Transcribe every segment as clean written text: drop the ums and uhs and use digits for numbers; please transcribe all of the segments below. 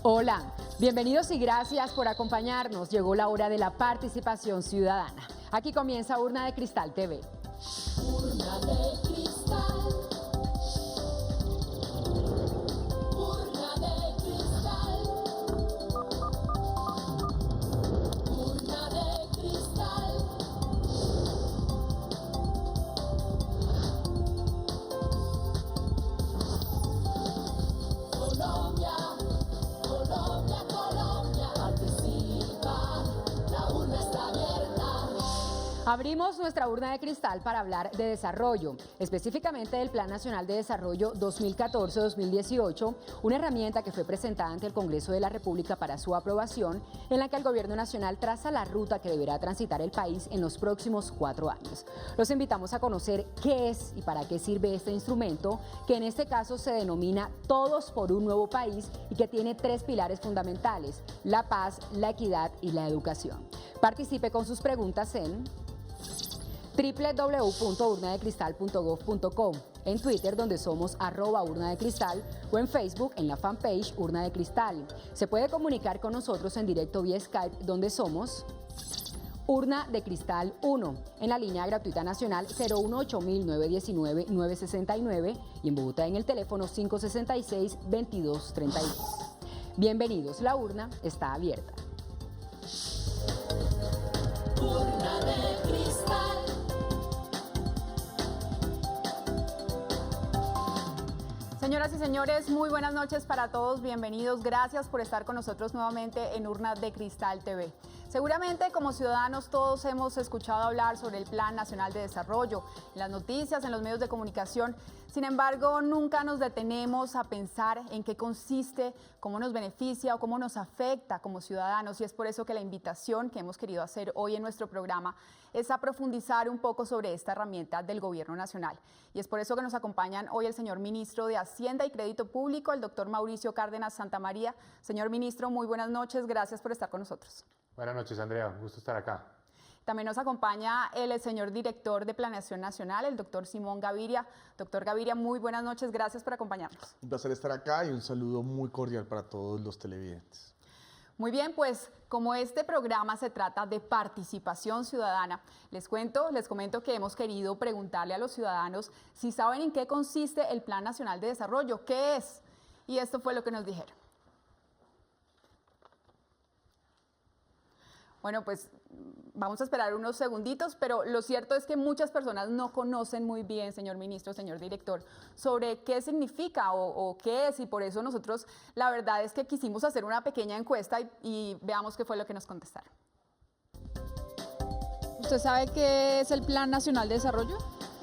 Hola, bienvenidos y gracias por acompañarnos. Llegó la hora de la participación ciudadana. Aquí comienza Urna de Cristal TV. Urna de cristal. Urna de cristal. Urna de cristal. Colombia, Colombia, Colombia, participa, la urna está abierta. Abrimos nuestra urna de cristal para hablar de desarrollo, específicamente del Plan Nacional de Desarrollo 2014-2018, una herramienta que fue presentada ante el Congreso de la República para su aprobación, en la que el Gobierno Nacional traza la ruta que deberá transitar el país en los próximos 4 años. Los invitamos a conocer qué es y para qué sirve este instrumento, que en este caso se denomina Todos por un Nuevo País y que tiene 3 pilares fundamentales: la paz, la equidad y la educación. Participe con sus preguntas en www.urnadecristal.gov.co, en Twitter, donde somos @urnadecristal, o en Facebook en la fanpage Urna de Cristal. Se puede comunicar con nosotros en directo vía Skype, donde somos Urna de Cristal 1, en la línea gratuita nacional 018-919-969 y en Bogotá en el teléfono 566-2232. Bienvenidos, la urna está abierta. Urna de cristal. Señoras y señores, muy buenas noches para todos, bienvenidos, gracias por estar con nosotros nuevamente en Urna de Cristal TV. Seguramente como ciudadanos todos hemos escuchado hablar sobre el Plan Nacional de Desarrollo, en las noticias, en los medios de comunicación. Sin embargo, nunca nos detenemos a pensar en qué consiste, cómo nos beneficia o cómo nos afecta como ciudadanos, y es por eso que la invitación que hemos querido hacer hoy en nuestro programa es a profundizar un poco sobre esta herramienta del Gobierno Nacional. Y es por eso que nos acompañan hoy el señor ministro de Hacienda y Crédito Público, el doctor Mauricio Cárdenas Santamaría. Señor ministro, muy buenas noches, gracias por estar con nosotros. Buenas noches, Andrea, un gusto estar acá. También nos acompaña el señor director de Planeación Nacional, el doctor Simón Gaviria. Doctor Gaviria, muy buenas noches, gracias por acompañarnos. Un placer estar acá y un saludo muy cordial para todos los televidentes. Muy bien, pues como este programa se trata de participación ciudadana, les comento que hemos querido preguntarle a los ciudadanos si saben en qué consiste el Plan Nacional de Desarrollo, qué es, y esto fue lo que nos dijeron. Bueno, pues vamos a esperar unos segunditos, pero lo cierto es que muchas personas no conocen muy bien, señor ministro, señor director, sobre qué significa o qué es, y por eso nosotros la verdad es que quisimos hacer una pequeña encuesta y veamos qué fue lo que nos contestaron. ¿Usted sabe qué es el Plan Nacional de Desarrollo?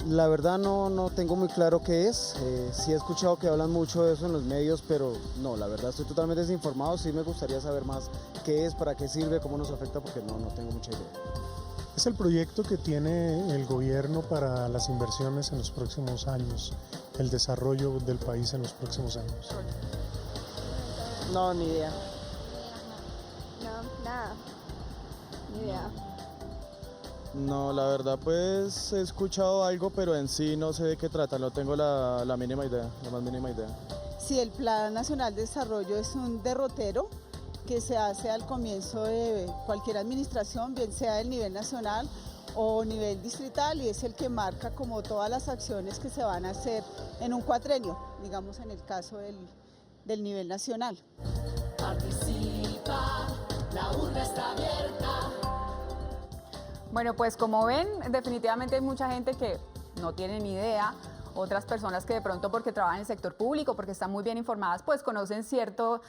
La verdad no tengo muy claro qué es, sí he escuchado que hablan mucho de eso en los medios, pero no, la verdad estoy totalmente desinformado, sí me gustaría saber más qué es, para qué sirve, cómo nos afecta, porque no tengo mucha idea. Es el proyecto que tiene el gobierno para las inversiones en los próximos años, el desarrollo del país en los próximos años. No, ni idea. No, nada. Ni idea. No, la verdad pues he escuchado algo, pero en sí no sé de qué trata, no tengo la mínima idea, la más mínima idea. Sí, el Plan Nacional de Desarrollo es un derrotero que se hace al comienzo de cualquier administración, bien sea del nivel nacional o nivel distrital, y es el que marca como todas las acciones que se van a hacer en un cuatrenio, digamos en el caso del nivel nacional. Participa, la urna está abierta. Bueno, pues como ven, definitivamente hay mucha gente que no tiene ni idea, otras personas que de pronto porque trabajan en el sector público, porque están muy bien informadas, pues conocen cierta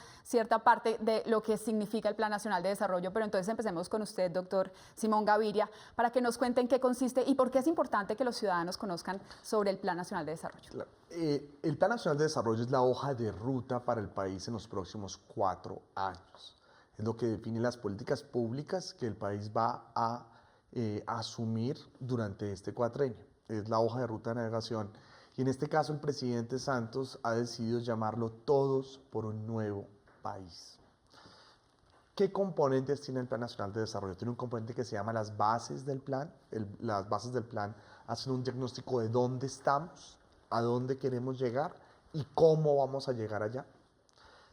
parte de lo que significa el Plan Nacional de Desarrollo. Pero entonces empecemos con usted, doctor Simón Gaviria, para que nos cuenten qué consiste y por qué es importante que los ciudadanos conozcan sobre el Plan Nacional de Desarrollo. Claro. El Plan Nacional de Desarrollo es la hoja de ruta para el país en los próximos 4 años. Es lo que define las políticas públicas que el país va a asumir durante este cuatrenio. Es la hoja de ruta de navegación. Y en este caso el presidente Santos ha decidido llamarlo Todos por un Nuevo País. ¿Qué componentes tiene el Plan Nacional de Desarrollo? Tiene un componente que se llama las bases del plan. Las bases del plan hacen un diagnóstico de dónde estamos, a dónde queremos llegar y cómo vamos a llegar allá.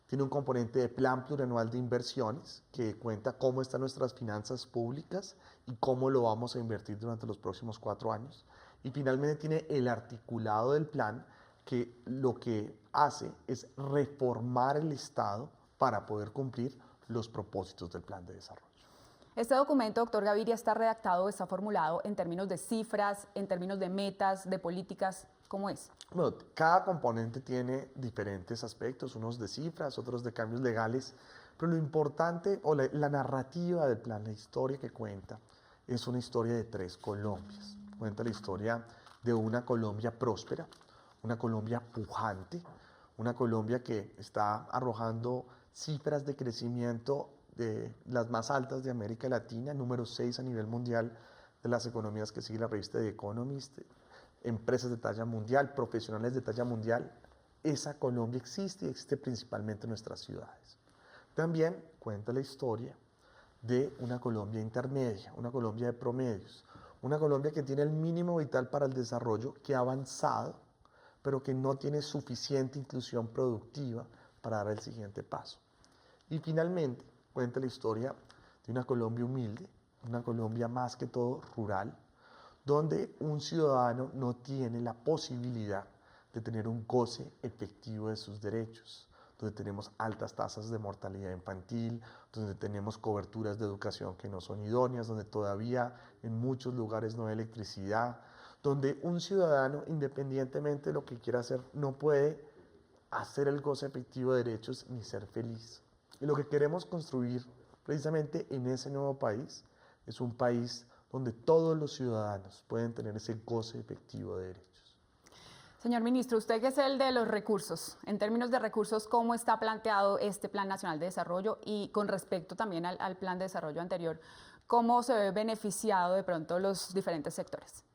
Tiene un componente de plan plurianual de inversiones que cuenta cómo están nuestras finanzas públicas y cómo lo vamos a invertir durante los próximos 4 años. Y finalmente tiene el articulado del plan que lo que hace es reformar el Estado para poder cumplir los propósitos del plan de desarrollo. Este documento, doctor Gaviria, está redactado, está formulado en términos de cifras, en términos de metas, de políticas. ¿Cómo es? Bueno, cada componente tiene diferentes aspectos, unos de cifras, otros de cambios legales, pero lo importante o la narrativa del plan, la historia que cuenta, es una historia de 3 Colombias. Cuenta la historia de una Colombia próspera, una Colombia pujante, una Colombia que está arrojando cifras de crecimiento de las más altas de América Latina, número 6 a nivel mundial de las economías que sigue la revista The Economist, empresas de talla mundial, profesionales de talla mundial. Esa Colombia existe y existe principalmente en nuestras ciudades. También cuenta la historia de una Colombia intermedia, una Colombia de promedios, una Colombia que tiene el mínimo vital para el desarrollo, que ha avanzado, pero que no tiene suficiente inclusión productiva para dar el siguiente paso. Y finalmente cuenta la historia de una Colombia humilde, una Colombia más que todo rural, donde un ciudadano no tiene la posibilidad de tener un goce efectivo de sus derechos, donde tenemos altas tasas de mortalidad infantil, donde tenemos coberturas de educación que no son idóneas, donde todavía en muchos lugares no hay electricidad, donde un ciudadano, independientemente de lo que quiera hacer, no puede hacer el goce efectivo de derechos ni ser feliz. Y lo que queremos construir precisamente en ese nuevo país es un país donde todos los ciudadanos pueden tener ese goce efectivo de derechos. Señor ministro, usted que es el de los recursos, en términos de recursos, ¿cómo está planteado este Plan Nacional de Desarrollo? Y con respecto también al Plan de Desarrollo anterior, ¿cómo se ve beneficiado de pronto los diferentes sectores?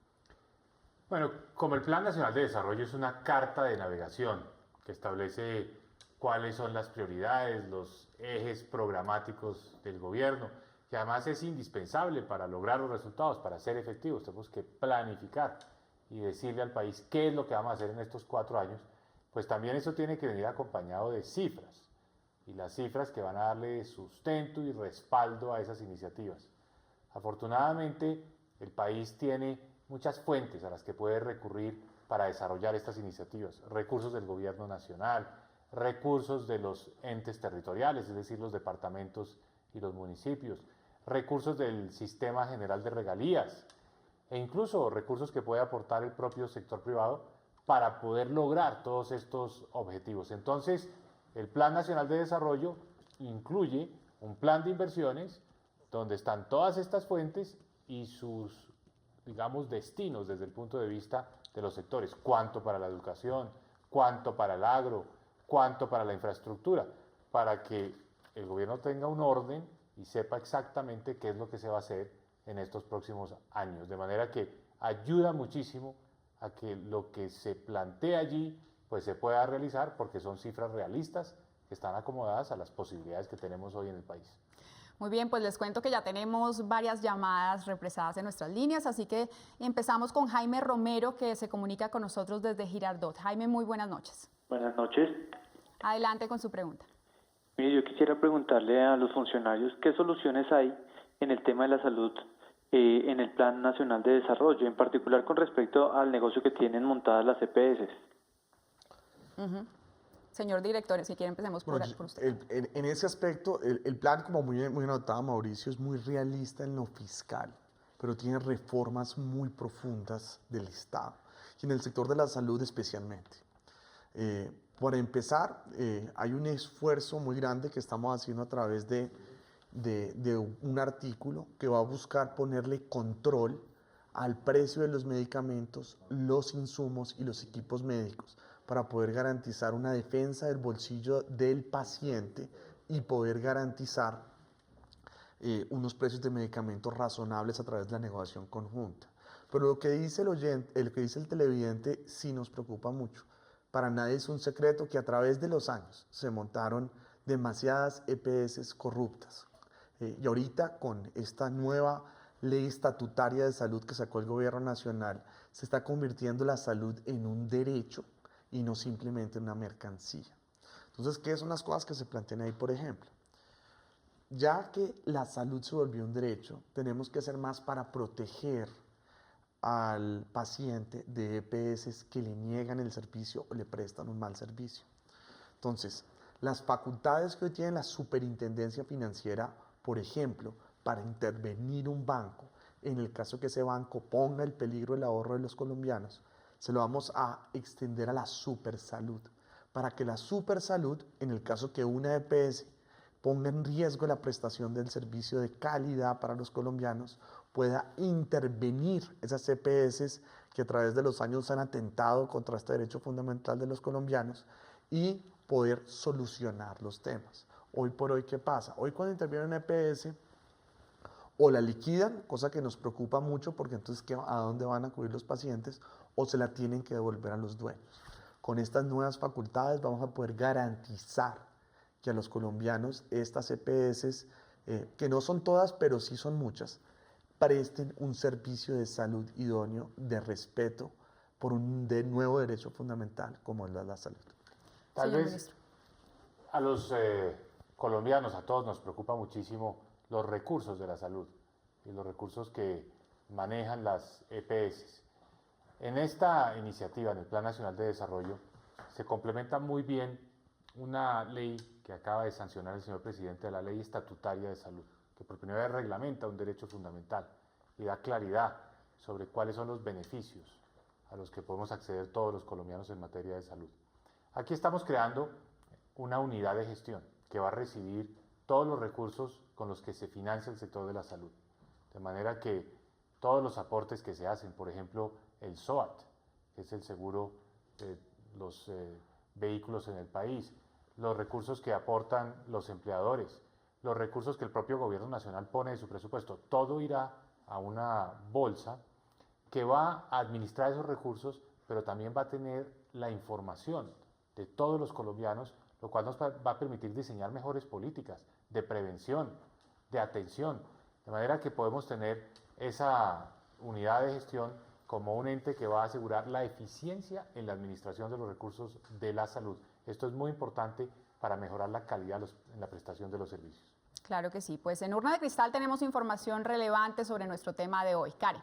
Bueno, como el Plan Nacional de Desarrollo es una carta de navegación que establece cuáles son las prioridades, los ejes programáticos del gobierno, que además es indispensable para lograr los resultados, para ser efectivos. Tenemos que planificar y decirle al país qué es lo que vamos a hacer en estos 4 años, pues también eso tiene que venir acompañado de cifras, y las cifras que van a darle sustento y respaldo a esas iniciativas. Afortunadamente, el país tiene muchas fuentes a las que puede recurrir para desarrollar estas iniciativas: recursos del gobierno nacional, recursos de los entes territoriales, es decir, los departamentos y los municipios, recursos del Sistema General de Regalías, e incluso recursos que puede aportar el propio sector privado para poder lograr todos estos objetivos. Entonces, el Plan Nacional de Desarrollo incluye un plan de inversiones donde están todas estas fuentes y sus, digamos, destinos desde el punto de vista de los sectores: cuánto para la educación, cuánto para el agro, cuánto para la infraestructura, para que el gobierno tenga un orden y sepa exactamente qué es lo que se va a hacer en estos próximos años, de manera que ayuda muchísimo a que lo que se plantea allí pues se pueda realizar, porque son cifras realistas que están acomodadas a las posibilidades que tenemos hoy en el país. Muy bien, pues les cuento que ya tenemos varias llamadas represadas en nuestras líneas, así que empezamos con Jaime Romero, que se comunica con nosotros desde Girardot. Jaime, muy buenas noches. Buenas noches. Adelante con su pregunta. Mire, yo quisiera preguntarle a los funcionarios qué soluciones hay en el tema de la salud en el Plan Nacional de Desarrollo, en particular con respecto al negocio que tienen montadas las EPS. Señor director, si quiere empecemos por usted. En ese aspecto, el plan, como muy anotado Mauricio, es muy realista en lo fiscal, pero tiene reformas muy profundas del Estado y en el sector de la salud especialmente. Por empezar, hay un esfuerzo muy grande que estamos haciendo a través de un artículo que va a buscar ponerle control al precio de los medicamentos, los insumos y los equipos médicos, para poder garantizar una defensa del bolsillo del paciente y poder garantizar unos precios de medicamentos razonables a través de la negociación conjunta. Pero lo que dice el televidente sí nos preocupa mucho. Para nadie es un secreto que a través de los años se montaron demasiadas EPS corruptas. Y ahorita, con esta nueva ley estatutaria de salud que sacó el gobierno nacional, se está convirtiendo la salud en un derecho y no simplemente en una mercancía. Entonces, ¿qué son las cosas que se plantean ahí? Por ejemplo, ya que la salud se volvió un derecho, tenemos que hacer más para proteger al paciente de EPS que le niegan el servicio o le prestan un mal servicio. Entonces, las facultades que hoy tiene la superintendencia financiera, por ejemplo, para intervenir un banco, en el caso que ese banco ponga en peligro el ahorro de los colombianos, se lo vamos a extender a la supersalud, para que la supersalud, en el caso que una EPS ponga en riesgo la prestación del servicio de calidad para los colombianos, pueda intervenir esas EPS que a través de los años han atentado contra este derecho fundamental de los colombianos y poder solucionar los temas. Hoy por hoy, ¿qué pasa? Hoy cuando interviene una EPS, o la liquidan, cosa que nos preocupa mucho porque entonces ¿a dónde van a acudir los pacientes? O se la tienen que devolver a los dueños. Con estas nuevas facultades vamos a poder garantizar que a los colombianos estas EPS, que no son todas, pero sí son muchas, presten un servicio de salud idóneo, de respeto, por un nuevo derecho fundamental como es la salud. Tal vez a los colombianos, a todos nos preocupa muchísimo los recursos de la salud y los recursos que manejan las EPS. En esta iniciativa, en el Plan Nacional de Desarrollo, se complementa muy bien una ley que acaba de sancionar el señor presidente, de la Ley Estatutaria de Salud, que por primera vez reglamenta un derecho fundamental y da claridad sobre cuáles son los beneficios a los que podemos acceder todos los colombianos en materia de salud. Aquí estamos creando una unidad de gestión que va a recibir todos los recursos con los que se financia el sector de la salud, de manera que todos los aportes que se hacen, por ejemplo, el SOAT, que es el seguro de los vehículos en el país, los recursos que aportan los empleadores, los recursos que el propio gobierno nacional pone de su presupuesto, todo irá a una bolsa que va a administrar esos recursos, pero también va a tener la información de todos los colombianos, lo cual nos va a permitir diseñar mejores políticas de prevención, de atención, de manera que podemos tener esa unidad de gestión como un ente que va a asegurar la eficiencia en la administración de los recursos de la salud. Esto es muy importante para mejorar la calidad en la prestación de los servicios. Claro que sí, pues en Urna de Cristal tenemos información relevante sobre nuestro tema de hoy. Karen.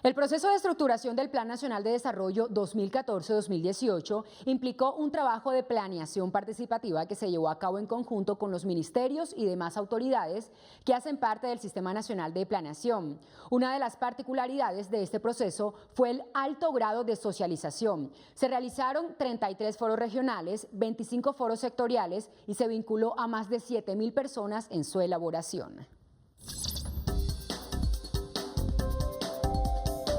El proceso de estructuración del Plan Nacional de Desarrollo 2014-2018 implicó un trabajo de planeación participativa que se llevó a cabo en conjunto con los ministerios y demás autoridades que hacen parte del Sistema Nacional de Planeación. Una de las particularidades de este proceso fue el alto grado de socialización. Se realizaron 33 foros regionales, 25 foros sectoriales y se vinculó a más de 7.000 personas en su elaboración.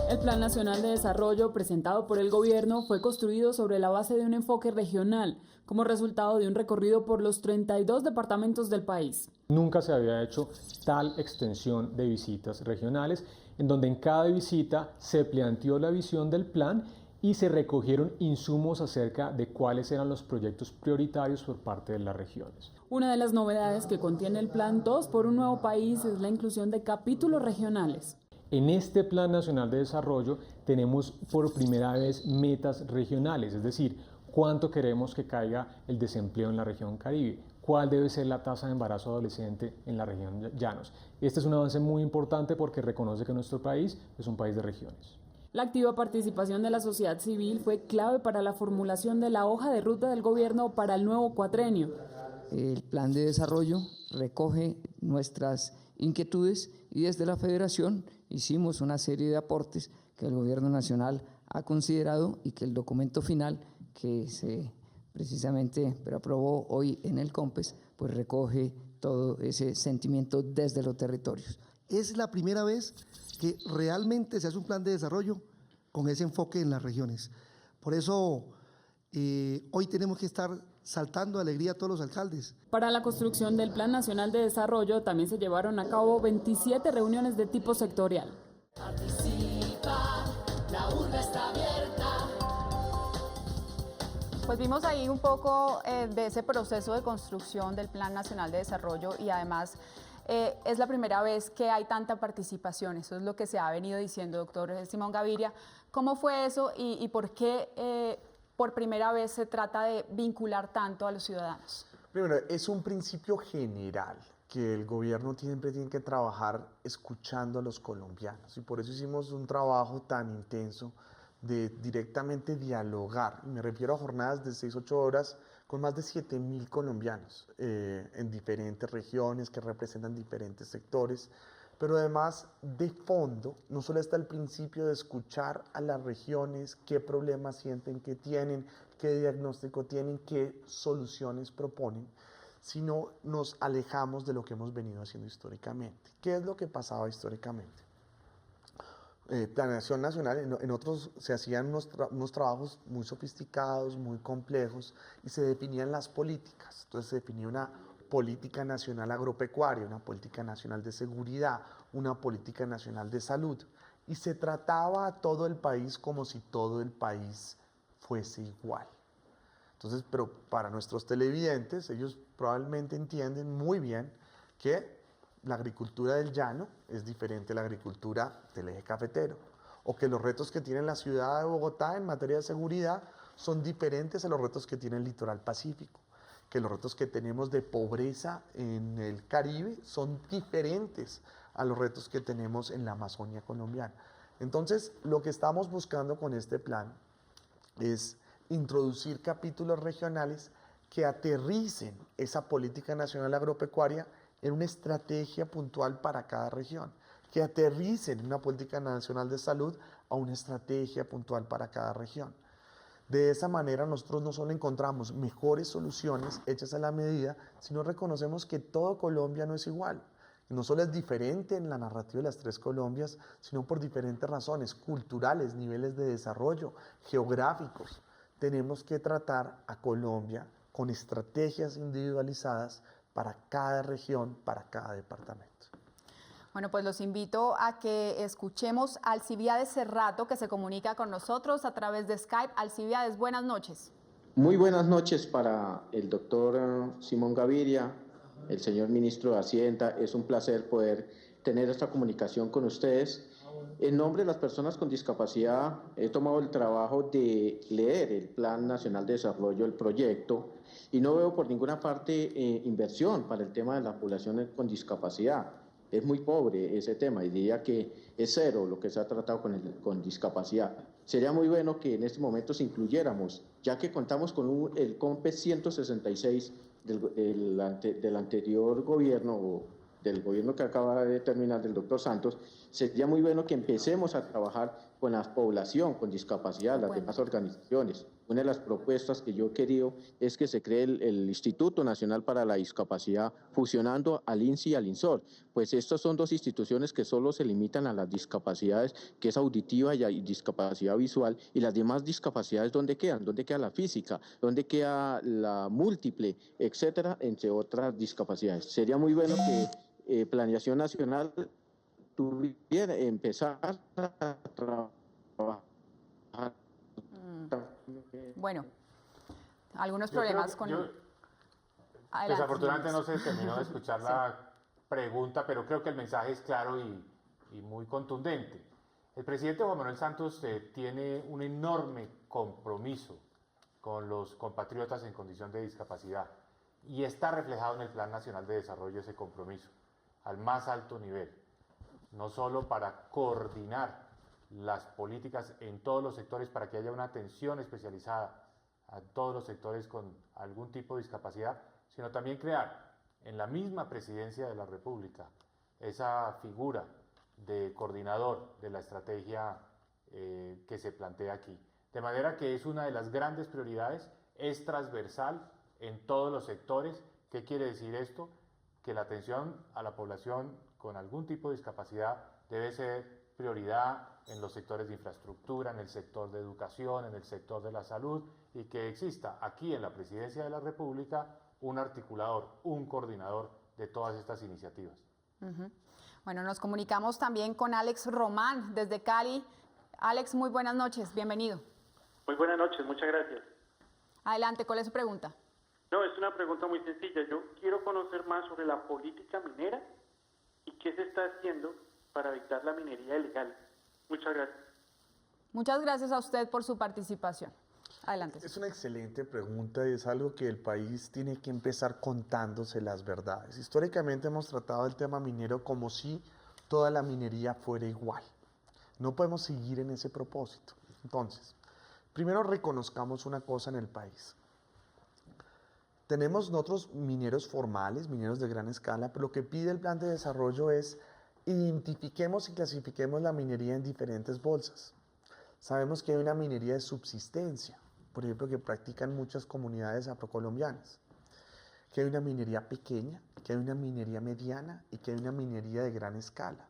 El Plan Nacional de Desarrollo presentado por el gobierno fue construido sobre la base de un enfoque regional, como resultado de un recorrido por los 32 departamentos del país. Nunca se había hecho tal extensión de visitas regionales, en donde en cada visita se planteó la visión del plan y se recogieron insumos acerca de cuáles eran los proyectos prioritarios por parte de las regiones. Una de las novedades que contiene el Plan 2 por un nuevo país es la inclusión de capítulos regionales. En este Plan Nacional de Desarrollo tenemos por primera vez metas regionales, es decir, cuánto queremos que caiga el desempleo en la región Caribe, cuál debe ser la tasa de embarazo adolescente en la región Llanos. Este es un avance muy importante porque reconoce que nuestro país es un país de regiones. La activa participación de la sociedad civil fue clave para la formulación de la hoja de ruta del gobierno para el nuevo cuatrenio. El plan de desarrollo recoge nuestras inquietudes y desde la Federación hicimos una serie de aportes que el Gobierno Nacional ha considerado y que el documento final que se precisamente aprobó hoy en el COMPES pues recoge todo ese sentimiento desde los territorios. Es la primera vez que realmente se hace un plan de desarrollo con ese enfoque en las regiones. Por eso hoy tenemos que estar saltando alegría a todos los alcaldes. Para la construcción del Plan Nacional de Desarrollo también se llevaron a cabo 27 reuniones de tipo sectorial. Participa, la urna está abierta. Pues vimos ahí un poco de ese proceso de construcción del Plan Nacional de Desarrollo y además es la primera vez que hay tanta participación. Eso es lo que se ha venido diciendo, doctor Simón Gaviria. ¿Cómo fue eso y por qué por primera vez se trata de vincular tanto a los ciudadanos? Primero, es un principio general que el gobierno siempre tiene que trabajar escuchando a los colombianos y por eso hicimos un trabajo tan intenso de directamente dialogar. Me refiero a jornadas de 6-8 horas con más de 7.000 colombianos en diferentes regiones que representan diferentes sectores, pero además de fondo no solo está el principio de escuchar a las regiones, qué problemas sienten que tienen, qué diagnóstico tienen, qué soluciones proponen, sino nos alejamos de lo que hemos venido haciendo históricamente. ¿Qué es lo que pasaba históricamente? Planeación nacional, en otros se hacían unos trabajos muy sofisticados, muy complejos, y se definían las políticas. Entonces se definía una política nacional agropecuaria, una política nacional de seguridad, una política nacional de salud, y se trataba a todo el país como si todo el país fuese igual. Entonces, pero para nuestros televidentes, ellos probablemente entienden muy bien que la agricultura del llano es diferente a la agricultura del eje cafetero, o que los retos que tiene la ciudad de Bogotá en materia de seguridad son diferentes a los retos que tiene el litoral pacífico, que los retos que tenemos de pobreza en el Caribe son diferentes a los retos que tenemos en la Amazonia colombiana. Entonces, lo que estamos buscando con este plan es introducir capítulos regionales que aterricen esa política nacional agropecuaria en una estrategia puntual para cada región, que aterricen una política nacional de salud a una estrategia puntual para cada región. De esa manera nosotros no solo encontramos mejores soluciones hechas a la medida, sino reconocemos que todo Colombia no es igual. No solo es diferente en la narrativa de las tres Colombias, sino por diferentes razones, culturales, niveles de desarrollo, geográficos. Tenemos que tratar a Colombia con estrategias individualizadas para cada región, para cada departamento. Bueno, pues los invito a que escuchemos a Alcibiades Cerrato, que se comunica con nosotros a través de Skype. Alcibiades, buenas noches. Muy buenas noches para el doctor Simón Gaviria, el señor ministro de Hacienda. Es un placer poder tener esta comunicación con ustedes. En nombre de las personas con discapacidad, he tomado el trabajo de leer el Plan Nacional de Desarrollo, el proyecto, y no veo por ninguna parte inversión para el tema de la población con discapacidad. Es muy pobre ese tema y diría que es cero lo que se ha tratado con discapacidad. Sería muy bueno que en este momento se incluyéramos, ya que contamos con el COMPE 166 del anterior gobierno, o del gobierno que acaba de terminar, del doctor Santos. Sería muy bueno que empecemos a trabajar con la población con discapacidad, las demás organizaciones. Una de las propuestas que yo he querido es que se cree el Instituto Nacional para la Discapacidad, fusionando al INSI y al INSOR, pues estas son dos instituciones que solo se limitan a las discapacidades, que es auditiva y discapacidad visual, y las demás discapacidades, ¿dónde quedan? ¿Dónde queda la física? ¿Dónde queda la múltiple? Etcétera, entre otras discapacidades. Sería muy bueno que Planeación Nacional tuviera, empezar a trabajar. Bueno, algunos problemas con... Desafortunadamente no se terminó de escuchar la pregunta, pero creo que el mensaje es claro y muy contundente. El presidente Juan Manuel Santos tiene un enorme compromiso con los compatriotas en condición de discapacidad y está reflejado en el Plan Nacional de Desarrollo ese compromiso al más alto nivel, no solo para coordinar las políticas en todos los sectores para que haya una atención especializada a todos los sectores con algún tipo de discapacidad, sino también crear en la misma Presidencia de la República esa figura de coordinador de la estrategia que se plantea aquí. De manera que es una de las grandes prioridades, es transversal en todos los sectores. ¿Qué quiere decir esto? Que la atención a la población con algún tipo de discapacidad debe ser prioridad en los sectores de infraestructura, en el sector de educación, en el sector de la salud, y que exista aquí en la Presidencia de la República un articulador, un coordinador de todas estas iniciativas. Bueno, nos comunicamos también con Alex Román desde Cali. Alex, muy buenas noches, bienvenido. Muy buenas noches, muchas gracias. Adelante, ¿cuál es su pregunta? No, es una pregunta muy sencilla. Yo quiero conocer más sobre la política minera y qué se está haciendo para evitar la minería ilegal. Muchas gracias. Muchas gracias a usted por su participación. Adelante. Es una excelente pregunta y es algo que el país tiene que empezar contándose las verdades. Históricamente hemos tratado el tema minero como si toda la minería fuera igual. No podemos seguir en ese propósito. Entonces, primero reconozcamos una cosa en el país. Tenemos nosotros mineros formales, mineros de gran escala, pero lo que pide el plan de desarrollo es identifiquemos y clasifiquemos la minería en diferentes bolsas. Sabemos que hay una minería de subsistencia, por ejemplo, que practican muchas comunidades afrocolombianas, que hay una minería pequeña, que hay una minería mediana y que hay una minería de gran escala.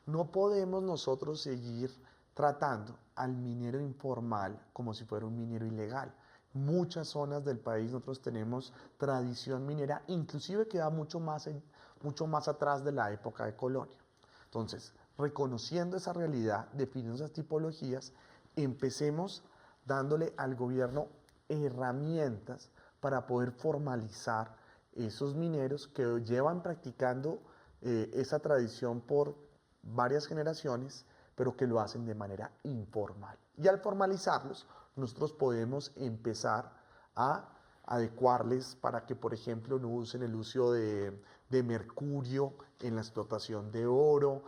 No podemos nosotros seguir tratando al minero informal como si fuera un minero ilegal. Muchas zonas del país nosotros tenemos tradición minera, inclusive que va mucho más atrás de la época de colonia. Entonces, reconociendo esa realidad, definiendo esas tipologías, empecemos dándole al gobierno herramientas para poder formalizar esos mineros que llevan practicando esa tradición por varias generaciones, pero que lo hacen de manera informal. Y al formalizarlos, nosotros podemos empezar a adecuarles para que, por ejemplo, no usen el uso de mercurio en la explotación de oro,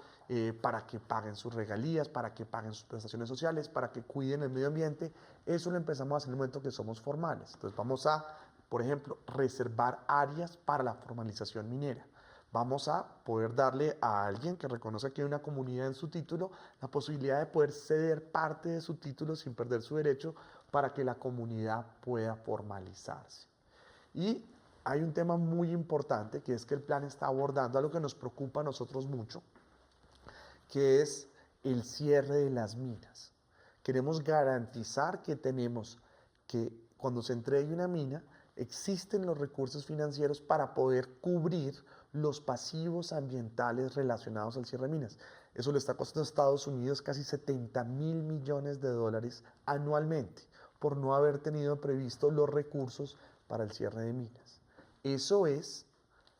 para que paguen sus regalías, para que paguen sus prestaciones sociales, para que cuiden el medio ambiente. Eso lo empezamos a hacer en el momento que somos formales. Entonces vamos a, por ejemplo, reservar áreas para la formalización minera. Vamos a poder darle a alguien que reconoce que hay una comunidad en su título la posibilidad de poder ceder parte de su título sin perder su derecho para que la comunidad pueda formalizarse. Y hay un tema muy importante que es que el plan está abordando algo que nos preocupa a nosotros mucho, que es el cierre de las minas. Queremos garantizar que cuando se entregue una mina, existen los recursos financieros para poder cubrir los pasivos ambientales relacionados al cierre de minas. Eso le está costando a Estados Unidos casi 70.000 millones de dólares anualmente por no haber tenido previsto los recursos para el cierre de minas. Eso es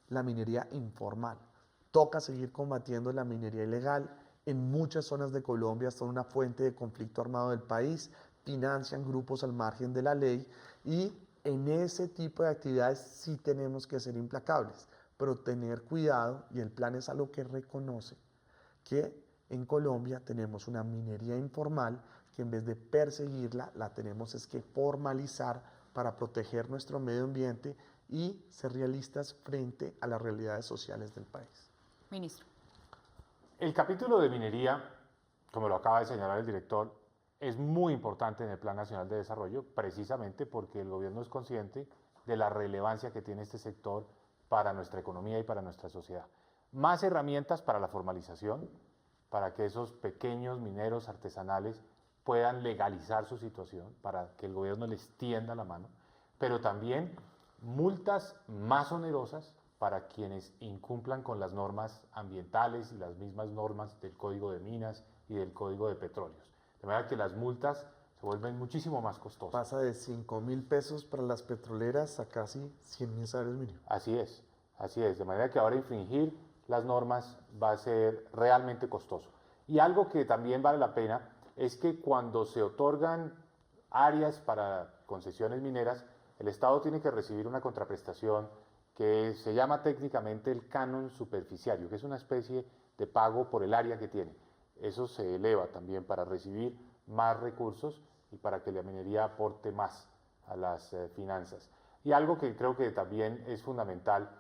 la minería informal. Toca seguir combatiendo la minería ilegal. En muchas zonas de Colombia son una fuente de conflicto armado del país, financian grupos al margen de la ley y en ese tipo de actividades sí tenemos que ser implacables, pero tener cuidado, y el plan es algo que reconoce, que en Colombia tenemos una minería informal que en vez de perseguirla, la tenemos es que formalizar para proteger nuestro medio ambiente y ser realistas frente a las realidades sociales del país. Ministro. El capítulo de minería, como lo acaba de señalar el director, es muy importante en el Plan Nacional de Desarrollo, precisamente porque el gobierno es consciente de la relevancia que tiene este sector para nuestra economía y para nuestra sociedad. Más herramientas para la formalización, para que esos pequeños mineros artesanales puedan legalizar su situación, para que el gobierno les tienda la mano, pero también multas más onerosas para quienes incumplan con las normas ambientales y las mismas normas del Código de Minas y del Código de Petróleos. De manera que las multas se vuelven muchísimo más costosas. Pasa de 5.000 pesos para las petroleras a casi 100.000 salarios mínimos. Así es. De manera que ahora infringir las normas va a ser realmente costoso. Y algo que también vale la pena es que cuando se otorgan áreas para concesiones mineras, el Estado tiene que recibir una contraprestación que se llama técnicamente el canon superficiario, que es una especie de pago por el área que tiene. Eso se eleva también para recibir más recursos y para que la minería aporte más a las finanzas. Y algo que creo que también es fundamental,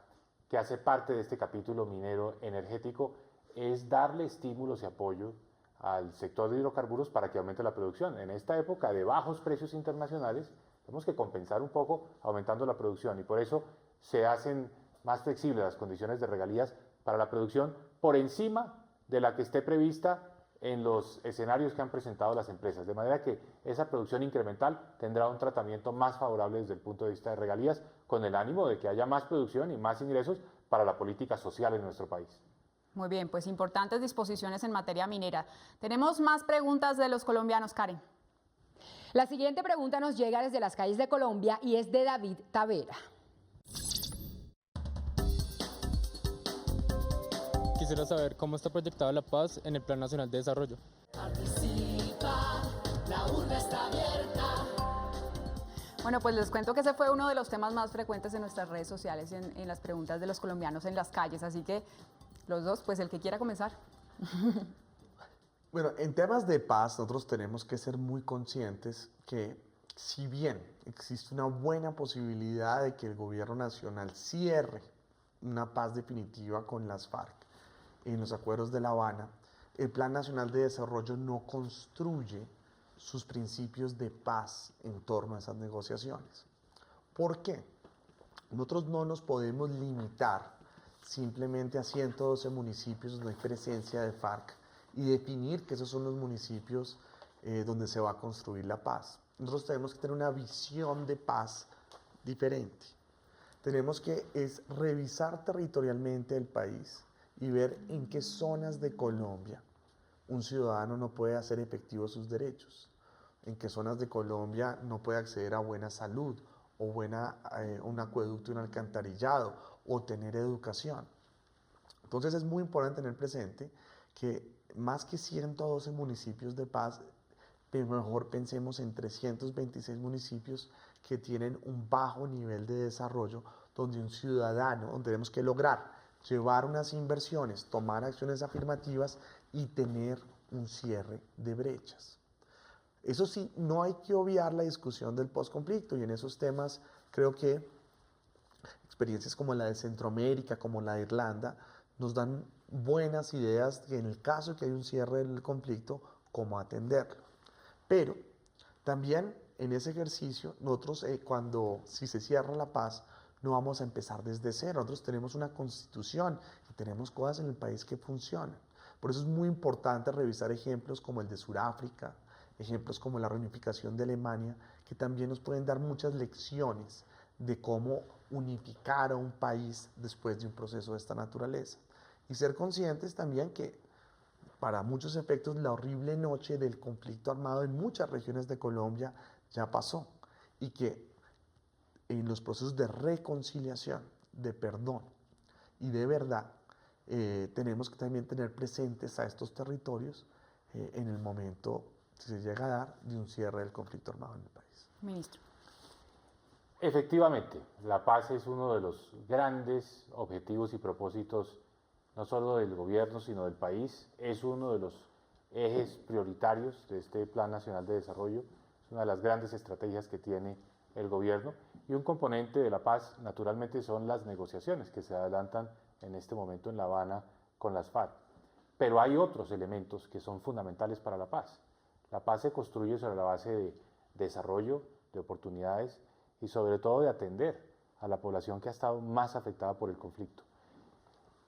que hace parte de este capítulo minero energético, es darle estímulos y apoyo al sector de hidrocarburos para que aumente la producción. En esta época de bajos precios internacionales, tenemos que compensar un poco aumentando la producción y por eso se hacen más flexibles las condiciones de regalías para la producción por encima de la que esté prevista en los escenarios que han presentado las empresas, de manera que esa producción incremental tendrá un tratamiento más favorable desde el punto de vista de regalías, con el ánimo de que haya más producción y más ingresos para la política social en nuestro país. Muy bien, pues importantes disposiciones en materia minera. Tenemos más preguntas de los colombianos, Karen. La siguiente pregunta nos llega desde las calles de Colombia y es de David Tavera. Quisiera saber cómo está proyectada la paz en el Plan Nacional de Desarrollo. Participa, la urna está abierta. Bueno, pues les cuento que ese fue uno de los temas más frecuentes en nuestras redes sociales, en las preguntas de los colombianos en las calles, así que los dos, pues el que quiera comenzar. Bueno, en temas de paz nosotros tenemos que ser muy conscientes que si bien existe una buena posibilidad de que el gobierno nacional cierre una paz definitiva con las FARC en los acuerdos de La Habana, el Plan Nacional de Desarrollo no construye sus principios de paz en torno a esas negociaciones. ¿Por qué? Nosotros no nos podemos limitar simplemente a 112 municipios donde hay presencia de FARC y definir que esos son los municipios donde se va a construir la paz. Nosotros tenemos que tener una visión de paz diferente. Tenemos que revisar territorialmente el país y ver en qué zonas de Colombia un ciudadano no puede hacer efectivos sus derechos, en qué zonas de Colombia no puede acceder a buena salud o un acueducto y un alcantarillado o tener educación. Entonces es muy importante tener presente que más que 112 municipios de paz, mejor pensemos en 326 municipios que tienen un bajo nivel de desarrollo, donde un ciudadano, donde tenemos que lograr llevar unas inversiones, tomar acciones afirmativas y tener un cierre de brechas. Eso sí, no hay que obviar la discusión del posconflicto, y en esos temas creo que experiencias como la de Centroamérica, como la de Irlanda, nos dan buenas ideas que en el caso que hay un cierre del conflicto, cómo atenderlo. Pero también en ese ejercicio, nosotros si se cierra la paz, no vamos a empezar desde cero. Nosotros tenemos una constitución y tenemos cosas en el país que funcionan. Por eso es muy importante revisar ejemplos como el de Sudáfrica, ejemplos como la reunificación de Alemania, que también nos pueden dar muchas lecciones de cómo unificar a un país después de un proceso de esta naturaleza. Y ser conscientes también que para muchos efectos la horrible noche del conflicto armado en muchas regiones de Colombia ya pasó, y que en los procesos de reconciliación, de perdón y de verdad, tenemos que también tener presentes a estos territorios en el momento, si se llega a dar, de un cierre del conflicto armado en el país. Ministro. Efectivamente, la paz es uno de los grandes objetivos y propósitos, no solo del gobierno, sino del país. Es uno de los ejes prioritarios de este Plan Nacional de Desarrollo, es una de las grandes estrategias que tiene el gobierno, y un componente de la paz, naturalmente, son las negociaciones que se adelantan en este momento en La Habana con las FARC. Pero hay otros elementos que son fundamentales para la paz. La paz se construye sobre la base de desarrollo, de oportunidades y sobre todo de atender a la población que ha estado más afectada por el conflicto.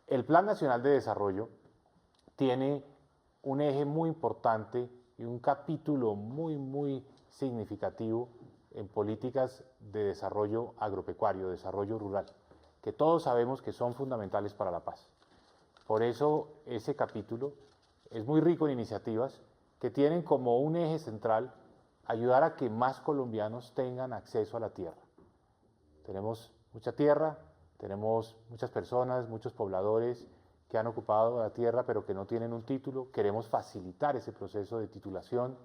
El Plan Nacional de Desarrollo tiene un eje muy importante y un capítulo muy significativo en políticas de desarrollo agropecuario, desarrollo rural, que todos sabemos que son fundamentales para la paz. Por eso ese capítulo es muy rico en iniciativas que tienen como un eje central ayudar a que más colombianos tengan acceso a la tierra. Tenemos mucha tierra, tenemos muchas personas, muchos pobladores que han ocupado la tierra pero que no tienen un título. Queremos facilitar ese proceso de titulación.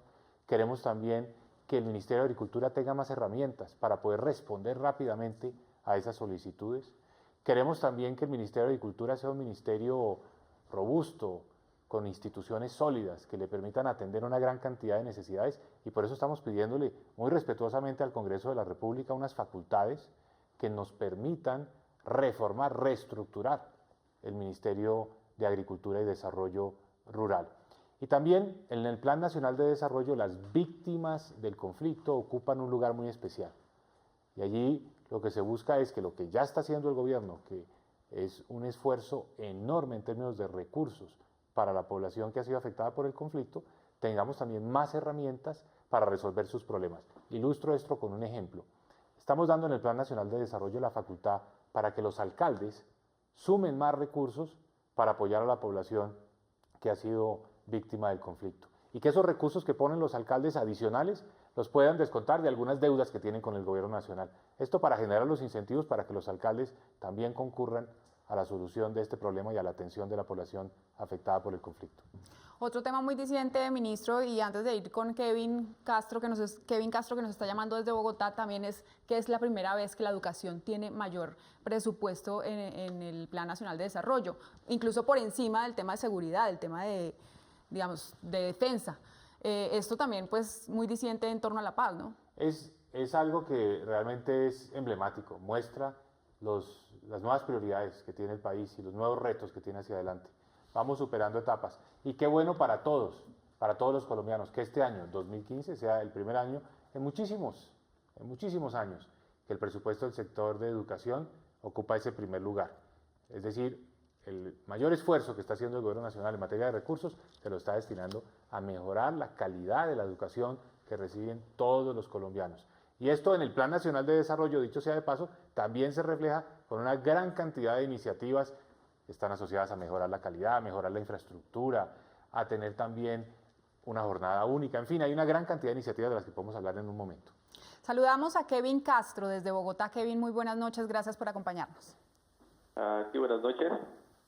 Queremos también que el Ministerio de Agricultura tenga más herramientas para poder responder rápidamente a esas solicitudes. Queremos también que el Ministerio de Agricultura sea un ministerio robusto, con instituciones sólidas que le permitan atender una gran cantidad de necesidades, y por eso estamos pidiéndole muy respetuosamente al Congreso de la República unas facultades que nos permitan reformar, reestructurar el Ministerio de Agricultura y Desarrollo Rural. Y también en el Plan Nacional de Desarrollo las víctimas del conflicto ocupan un lugar muy especial. Y allí lo que se busca es que lo que ya está haciendo el gobierno, que es un esfuerzo enorme en términos de recursos para la población que ha sido afectada por el conflicto, tengamos también más herramientas para resolver sus problemas. Ilustro esto con un ejemplo. Estamos dando en el Plan Nacional de Desarrollo la facultad para que los alcaldes sumen más recursos para apoyar a la población que ha sido víctima del conflicto, y que esos recursos que ponen los alcaldes adicionales los puedan descontar de algunas deudas que tienen con el gobierno nacional. Esto para generar los incentivos para que los alcaldes también concurran a la solución de este problema y a la atención de la población afectada por el conflicto. Otro tema muy disidente, ministro, y antes de ir con Kevin Castro, que nos está llamando desde Bogotá, también es que es la primera vez que la educación tiene mayor presupuesto en el Plan Nacional de Desarrollo, incluso por encima del tema de seguridad, del tema de, digamos, de defensa. Esto también, pues, muy disidente en torno a la paz, ¿no? Es algo que realmente es emblemático, muestra las nuevas prioridades que tiene el país y los nuevos retos que tiene hacia adelante. Vamos superando etapas. Y qué bueno para todos los colombianos, que este año, 2015, sea el primer año en muchísimos años que el presupuesto del sector de educación ocupa ese primer lugar. Es decir, el mayor esfuerzo que está haciendo el Gobierno Nacional en materia de recursos se lo está destinando a mejorar la calidad de la educación que reciben todos los colombianos. Y esto en el Plan Nacional de Desarrollo, dicho sea de paso, también se refleja con una gran cantidad de iniciativas que están asociadas a mejorar la calidad, a mejorar la infraestructura, a tener también una jornada única. En fin, hay una gran cantidad de iniciativas de las que podemos hablar en un momento. Saludamos a Kevin Castro desde Bogotá. Kevin, muy buenas noches, gracias por acompañarnos. Sí, buenas noches.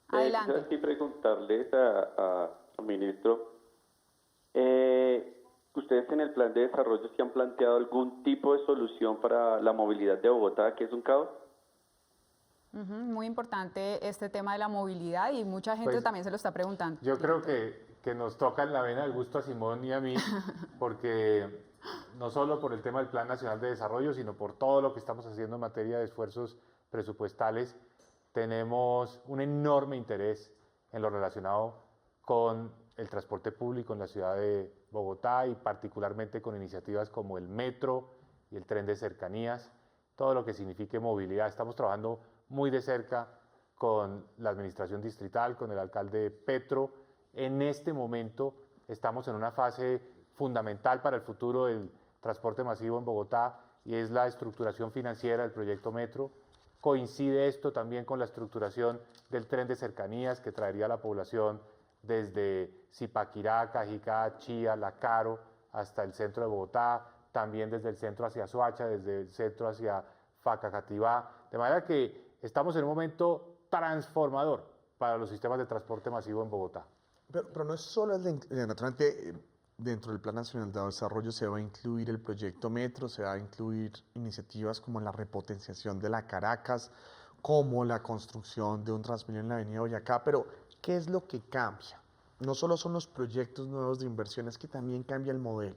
Adelante. Quisiera aquí preguntarles al ministro, ¿ustedes en el plan de desarrollo se han planteado algún tipo de solución para la movilidad de Bogotá, que es un caos? Muy importante este tema de la movilidad y mucha gente Pues, también se lo está preguntando. Yo creo que nos toca en la vena el gusto a Simón y a mí, porque no solo por el tema del Plan Nacional de Desarrollo, sino por todo lo que estamos haciendo en materia de esfuerzos presupuestales, tenemos un enorme interés en lo relacionado con el transporte público en la ciudad de Bogotá y particularmente con iniciativas como el metro y el tren de cercanías, todo lo que signifique movilidad. Estamos trabajando muy de cerca con la administración distrital, con el alcalde Petro. En este momento estamos en una fase fundamental para el futuro del transporte masivo en Bogotá y es la estructuración financiera del proyecto Metro. Coincide esto también con la estructuración del tren de cercanías que traería a la población desde Zipaquirá, Cajicá, Chía, La Caro, hasta el centro de Bogotá, también desde el centro hacia Soacha, desde el centro hacia Facacativá. De manera que estamos en un momento transformador para los sistemas de transporte masivo en Bogotá. Pero no es solo naturalmente, dentro del Plan Nacional de Desarrollo se va a incluir el proyecto Metro, se va a incluir iniciativas como la repotenciación de la Caracas, como la construcción de un Transmilenio en la avenida Boyacá, pero ¿qué es lo que cambia? No solo son los proyectos nuevos de inversión, es que también cambia el modelo.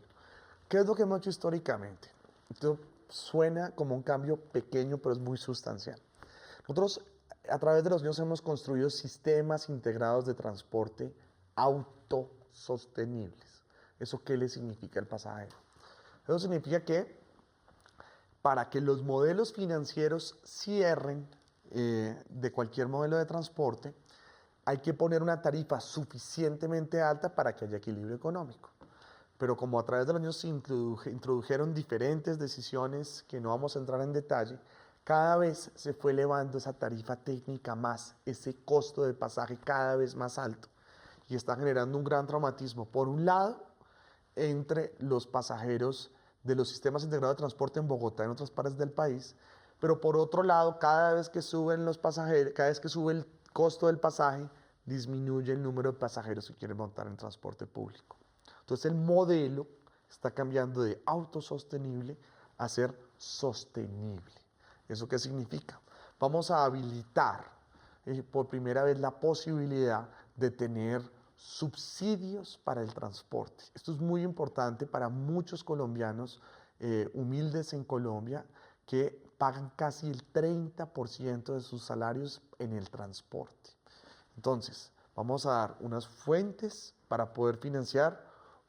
¿Qué es lo que hemos hecho históricamente? Esto suena como un cambio pequeño, pero es muy sustancial. Nosotros, a través de los años, hemos construido sistemas integrados de transporte autosostenibles. ¿Eso qué le significa al pasajero? Eso significa que para que los modelos financieros cierren de cualquier modelo de transporte, hay que poner una tarifa suficientemente alta para que haya equilibrio económico. Pero como a través de los años se introdujeron diferentes decisiones que no vamos a entrar en detalle, cada vez se fue elevando esa tarifa técnica más, ese costo de pasaje cada vez más alto. Y está generando un gran traumatismo, por un lado, entre los pasajeros de los sistemas integrados de transporte en Bogotá y en otras partes del país, pero por otro lado, cada vez que suben los pasajeros, cada vez que sube el costo del pasaje, disminuye el número de pasajeros que quieren montar en transporte público. Entonces el modelo está cambiando de autosostenible a ser sostenible. ¿Eso qué significa? Vamos a habilitar por primera vez la posibilidad de tener subsidios para el transporte. Esto es muy importante para muchos colombianos humildes en Colombia que pagan casi el 30% de sus salarios en el transporte. Entonces, vamos a dar unas fuentes para poder financiar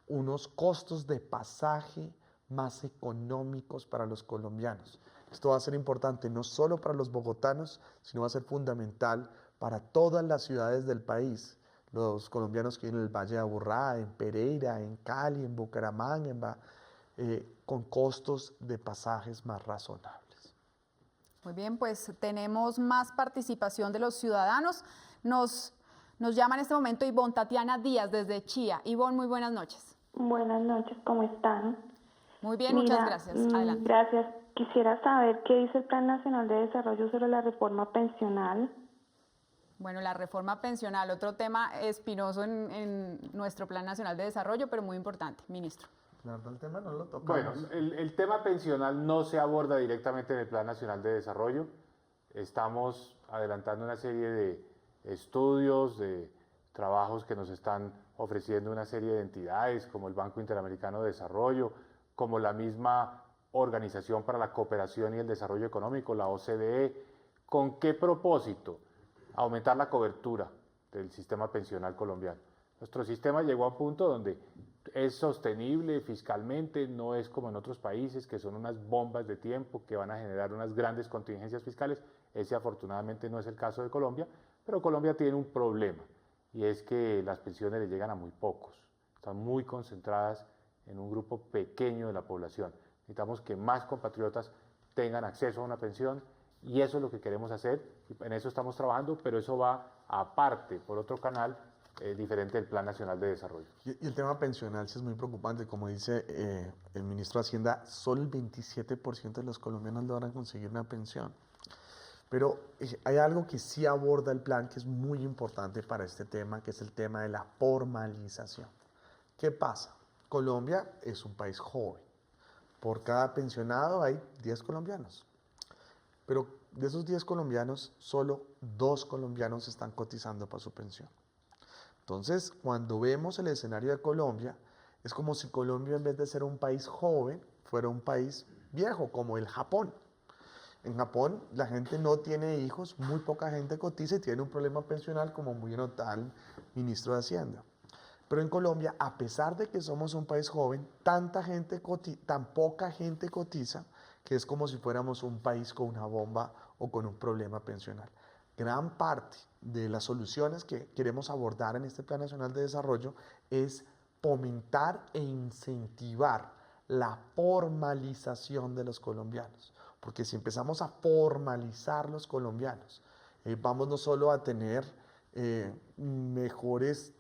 unos costos de pasaje más económicos para los colombianos. Esto va a ser importante no solo para los bogotanos, sino va a ser fundamental para todas las ciudades del país. Los colombianos que viven en el Valle de Aburrá, en Pereira, en Cali, en Bucaramanga, con costos de pasajes más razonables. Muy bien, pues tenemos más participación de los ciudadanos. Nos llama en este momento Ivonne Tatiana Díaz desde Chía. Ivonne, muy buenas noches. Buenas noches, ¿cómo están? Muy bien, muchas gracias. Adelante. Gracias. Quisiera saber qué dice el Plan Nacional de Desarrollo sobre la reforma pensional. Bueno, la reforma pensional, otro tema espinoso en nuestro Plan Nacional de Desarrollo, pero muy importante, ministro. La verdad, el tema no lo tocamos. Bueno, el tema pensional no se aborda directamente en el Plan Nacional de Desarrollo. Estamos adelantando una serie de estudios, de trabajos que nos están ofreciendo una serie de entidades como el Banco Interamericano de Desarrollo, como la misma Organización para la Cooperación y el Desarrollo Económico, la OCDE. ¿Con qué propósito? Aumentar la cobertura del sistema pensional colombiano. Nuestro sistema llegó a un punto donde es sostenible fiscalmente, no es como en otros países que son unas bombas de tiempo que van a generar unas grandes contingencias fiscales. Ese afortunadamente no es el caso de Colombia, pero Colombia tiene un problema y es que las pensiones le llegan a muy pocos, están muy concentradas en un grupo pequeño de la población. Necesitamos que más compatriotas tengan acceso a una pensión y eso es lo que queremos hacer, en eso estamos trabajando, pero eso va aparte, por otro canal, diferente del Plan Nacional de Desarrollo. Y el tema pensional sí es muy preocupante, como dice el ministro de Hacienda, solo el 27% de los colombianos logran conseguir una pensión. Pero hay algo que sí aborda el plan que es muy importante para este tema, que es el tema de la formalización. ¿Qué pasa? Colombia es un país joven. Por cada pensionado hay 10 colombianos. Pero de esos 10 colombianos, solo 2 colombianos están cotizando para su pensión. Entonces, cuando vemos el escenario de Colombia, es como si Colombia, en vez de ser un país joven, fuera un país viejo, como el Japón. En Japón, la gente no tiene hijos, muy poca gente cotiza y tiene un problema pensional, como muy notaba el ministro de Hacienda. Pero en Colombia, a pesar de que somos un país joven, tan poca gente cotiza, que es como si fuéramos un país con una bomba o con un problema pensional. Gran parte de las soluciones que queremos abordar en este Plan Nacional de Desarrollo es fomentar e incentivar la formalización de los colombianos. Porque si empezamos a formalizar los colombianos, vamos no solo a tener mejores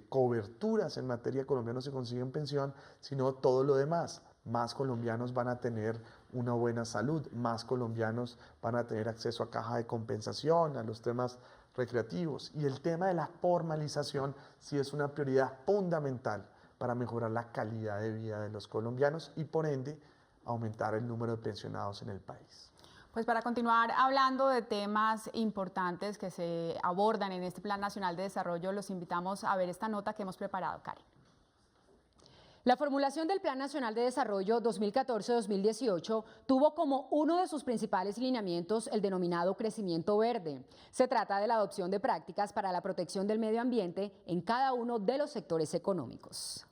coberturas en materia de colombianos que consiguen pensión, sino todo lo demás. Más colombianos van a tener una buena salud, más colombianos van a tener acceso a caja de compensación, a los temas recreativos. Y el tema de la formalización sí es una prioridad fundamental para mejorar la calidad de vida de los colombianos y por ende aumentar el número de pensionados en el país. Pues para continuar hablando de temas importantes que se abordan en este Plan Nacional de Desarrollo, los invitamos a ver esta nota que hemos preparado, Karen. La formulación del Plan Nacional de Desarrollo 2014-2018 tuvo como uno de sus principales lineamientos el denominado crecimiento verde. Se trata de la adopción de prácticas para la protección del medio ambiente en cada uno de los sectores económicos.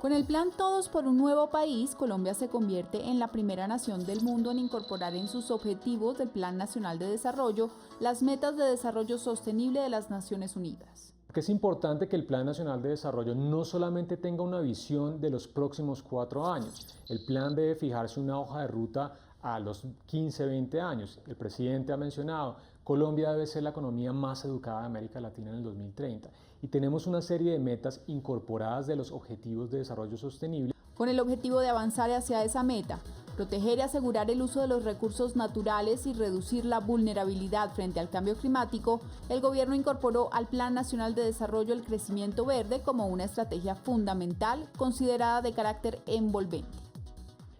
Con el plan Todos por un Nuevo País, Colombia se convierte en la primera nación del mundo en incorporar en sus objetivos del Plan Nacional de Desarrollo las metas de desarrollo sostenible de las Naciones Unidas. Es importante que el Plan Nacional de Desarrollo no solamente tenga una visión de los próximos 4 años, el plan debe fijarse una hoja de ruta a los 15, 20 años. El presidente ha mencionado, Colombia debe ser la economía más educada de América Latina en el 2030 y tenemos una serie de metas incorporadas de los Objetivos de Desarrollo Sostenible. Con el objetivo de avanzar hacia esa meta, proteger y asegurar el uso de los recursos naturales y reducir la vulnerabilidad frente al cambio climático, el gobierno incorporó al Plan Nacional de Desarrollo el crecimiento verde como una estrategia fundamental considerada de carácter envolvente.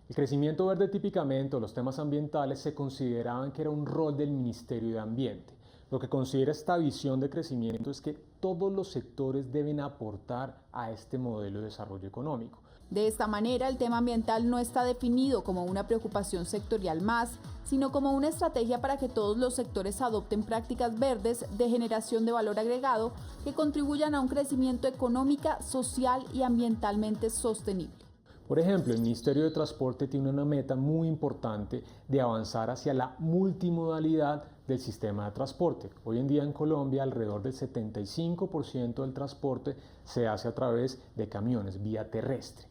El crecimiento verde típicamente, o los temas ambientales, se consideraban que era un rol del Ministerio de Ambiente. Lo que considera esta visión de crecimiento es que todos los sectores deben aportar a este modelo de desarrollo económico. De esta manera, el tema ambiental no está definido como una preocupación sectorial más, sino como una estrategia para que todos los sectores adopten prácticas verdes de generación de valor agregado que contribuyan a un crecimiento económico, social y ambientalmente sostenible. Por ejemplo, el Ministerio de Transporte tiene una meta muy importante de avanzar hacia la multimodalidad del sistema de transporte. Hoy en día en Colombia alrededor del 75% del transporte se hace a través de camiones, vía terrestre.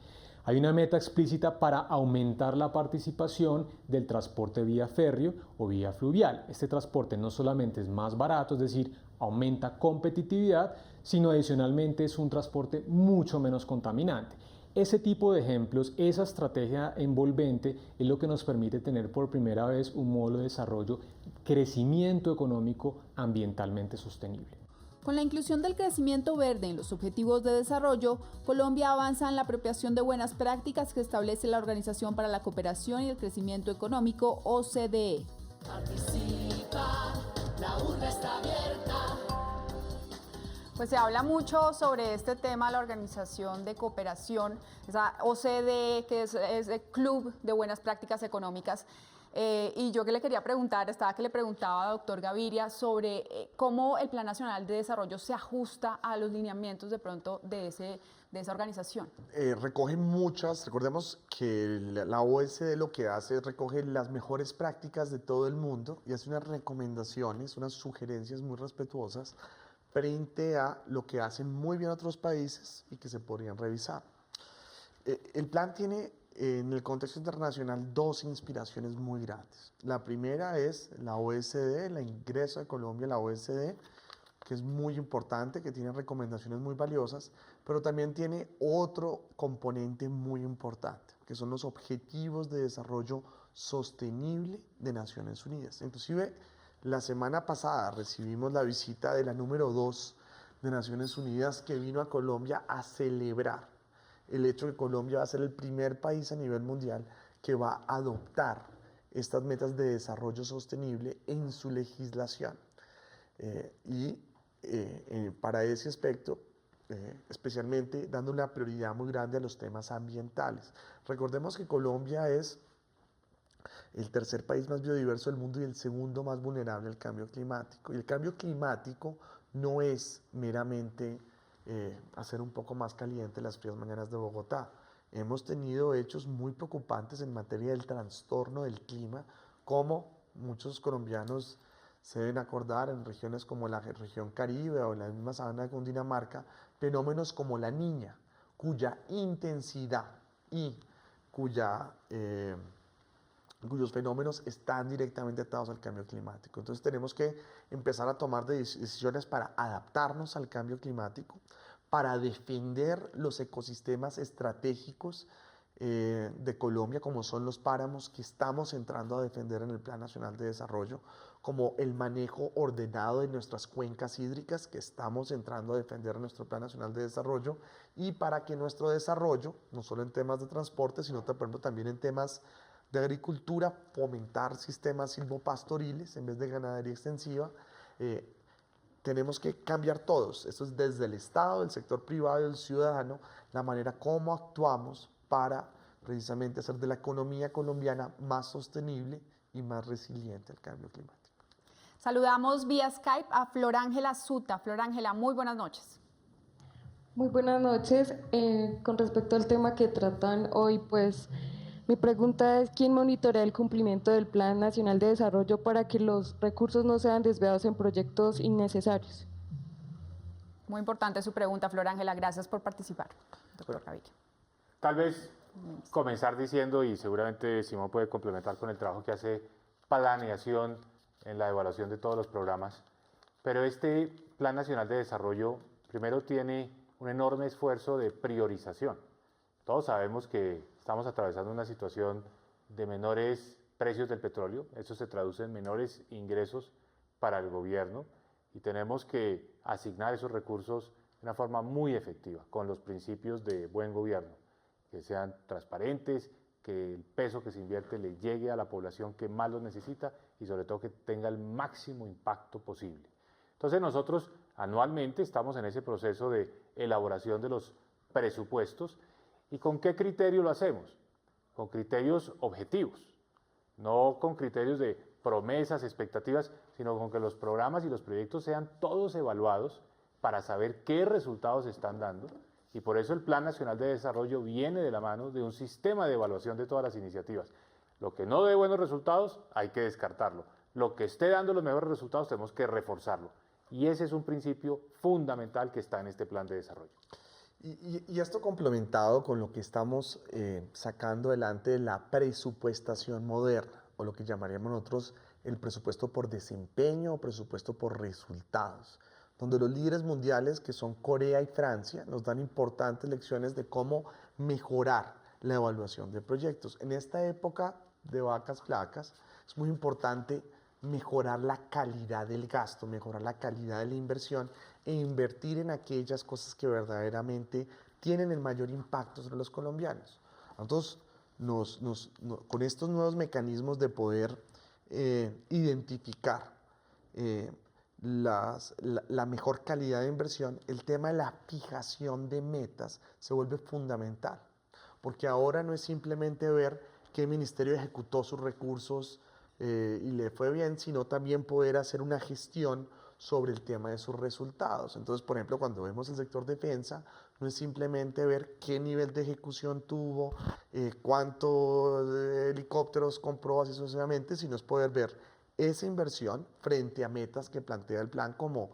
Hay una meta explícita para aumentar la participación del transporte vía férreo o vía fluvial. Este transporte no solamente es más barato, es decir, aumenta competitividad, sino adicionalmente es un transporte mucho menos contaminante. ese tipo de ejemplos, esa estrategia envolvente es lo que nos permite tener por primera vez un modelo de desarrollo, crecimiento económico ambientalmente sostenible. Con la inclusión del crecimiento verde en los objetivos de desarrollo, Colombia avanza en la apropiación de buenas prácticas que establece la Organización para la Cooperación y el Crecimiento Económico, OCDE. Participa, la urna está abierta. Pues se habla mucho sobre este tema, la Organización de Cooperación, esa OCDE, que es el Club de Buenas Prácticas Económicas. Y yo que le quería preguntar, que le preguntaba a doctor Gaviria sobre cómo el Plan Nacional de Desarrollo se ajusta a los lineamientos de pronto de esa organización. Recoge muchas, recordemos que la OECD lo que hace es recoger las mejores prácticas de todo el mundo y hace unas recomendaciones, unas sugerencias muy respetuosas frente a lo que hacen muy bien otros países y que se podrían revisar. El plan tiene en el contexto internacional dos inspiraciones muy grandes. La primera es la OECD, el ingreso de Colombia a la OECD, que es muy importante, que tiene recomendaciones muy valiosas, pero también tiene otro componente muy importante, que son los Objetivos de Desarrollo Sostenible de Naciones Unidas. Inclusive, la semana pasada recibimos la visita de la número 2 de Naciones Unidas que vino a Colombia a celebrar el hecho de que Colombia va a ser el primer país a nivel mundial que va a adoptar estas metas de desarrollo sostenible en su legislación. Para ese aspecto, especialmente dando una prioridad muy grande a los temas ambientales. Recordemos que Colombia es el tercer país más biodiverso del mundo y el segundo más vulnerable al cambio climático. Y el cambio climático no es meramente hacer un poco más caliente las frías mañanas de Bogotá. Hemos tenido hechos muy preocupantes en materia del trastorno del clima, como muchos colombianos se deben acordar en regiones como la región Caribe o en la misma sabana de Cundinamarca, fenómenos como la Niña, cuya intensidad y cuyos fenómenos están directamente atados al cambio climático. Entonces tenemos que empezar a tomar decisiones para adaptarnos al cambio climático, para defender los ecosistemas estratégicos de Colombia, como son los páramos que estamos entrando a defender en el Plan Nacional de Desarrollo, como el manejo ordenado de nuestras cuencas hídricas que estamos entrando a defender en nuestro Plan Nacional de Desarrollo, y para que nuestro desarrollo, no solo en temas de transporte, sino por ejemplo también en temas de agricultura, fomentar sistemas silvopastoriles en vez de ganadería extensiva. Tenemos que cambiar todos, esto es desde el Estado, el sector privado y el ciudadano, la manera como actuamos para precisamente hacer de la economía colombiana más sostenible y más resiliente al cambio climático. Saludamos vía Skype a Flor Ángela Suta. Flor Ángela, muy buenas noches. Muy buenas noches. Con respecto al tema que tratan hoy, pues mi pregunta es: ¿quién monitorea el cumplimiento del Plan Nacional de Desarrollo para que los recursos no sean desviados en proyectos innecesarios? Muy importante su pregunta, Flor Ángela. Gracias por participar, doctor Gaviria. Tal vez comenzar diciendo, y seguramente Simón puede complementar con el trabajo que hace planeación en la evaluación de todos los programas, pero este Plan Nacional de Desarrollo primero tiene un enorme esfuerzo de priorización. Todos sabemos que estamos atravesando una situación de menores precios del petróleo, eso se traduce en menores ingresos para el gobierno y tenemos que asignar esos recursos de una forma muy efectiva, con los principios de buen gobierno, que sean transparentes, que el peso que se invierte le llegue a la población que más lo necesita y sobre todo que tenga el máximo impacto posible. Entonces nosotros anualmente estamos en ese proceso de elaboración de los presupuestos. ¿Y con qué criterio lo hacemos? Con criterios objetivos, no con criterios de promesas, expectativas, sino con que los programas y los proyectos sean todos evaluados para saber qué resultados están dando. Y por eso el Plan Nacional de Desarrollo viene de la mano de un sistema de evaluación de todas las iniciativas. Lo que no dé buenos resultados, hay que descartarlo. Lo que esté dando los mejores resultados, tenemos que reforzarlo. Y ese es un principio fundamental que está en este Plan de Desarrollo. Y esto complementado con lo que estamos sacando adelante de la presupuestación moderna, o lo que llamaríamos nosotros el presupuesto por desempeño o presupuesto por resultados, donde los líderes mundiales, que son Corea y Francia, nos dan importantes lecciones de cómo mejorar la evaluación de proyectos. En esta época de vacas flacas es muy importante mejorar la calidad del gasto, mejorar la calidad de la inversión e invertir en aquellas cosas que verdaderamente tienen el mayor impacto sobre los colombianos. Entonces, con estos nuevos mecanismos de poder identificar la mejor calidad de inversión, el tema de la fijación de metas se vuelve fundamental, porque ahora no es simplemente ver qué ministerio ejecutó sus recursos y le fue bien, sino también poder hacer una gestión sobre el tema de sus resultados. Entonces, por ejemplo, cuando vemos el sector defensa, no es simplemente ver qué nivel de ejecución tuvo, cuántos helicópteros compró así sucesivamente, sino es poder ver esa inversión frente a metas que plantea el plan, como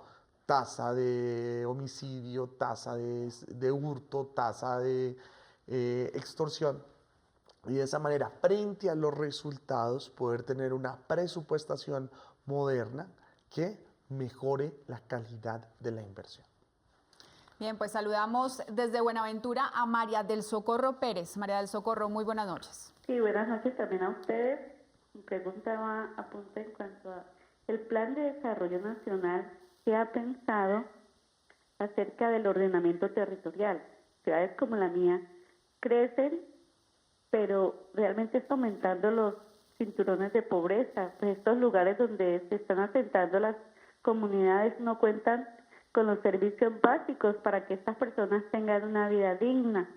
tasa de homicidio, tasa de hurto, tasa de extorsión, y de esa manera, frente a los resultados, poder tener una presupuestación moderna que mejore la calidad de la inversión. Bien, pues saludamos desde Buenaventura a María del Socorro Pérez. María del Socorro, muy buenas noches. Sí, buenas noches también a ustedes. Mi pregunta apunta en cuanto a el Plan de Desarrollo Nacional. ¿Qué ha pensado acerca del ordenamiento territorial? Ciudades como la mía crecen, pero realmente está aumentando los cinturones de pobreza. Pues estos lugares donde se están asentando las comunidades no cuentan con los servicios básicos para que estas personas tengan una vida digna.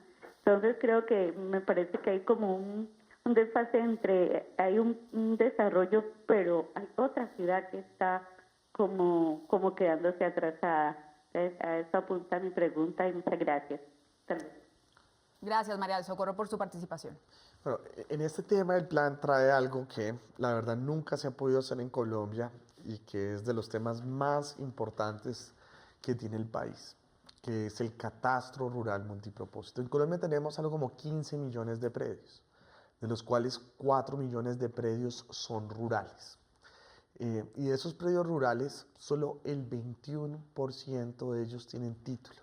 Entonces creo que me parece que hay como un desfase entre, hay un desarrollo, pero hay otra ciudad que está como quedándose atrasada. Entonces, a eso apunta mi pregunta y muchas gracias. Gracias, María del Socorro, por su participación. Bueno, en este tema el plan trae algo que la verdad nunca se ha podido hacer en Colombia y que es de los temas más importantes que tiene el país, que es el catastro rural multipropósito. En Colombia tenemos algo como 15 millones de predios, de los cuales 4 millones de predios son rurales. Y de esos predios rurales, solo el 21% de ellos tienen título,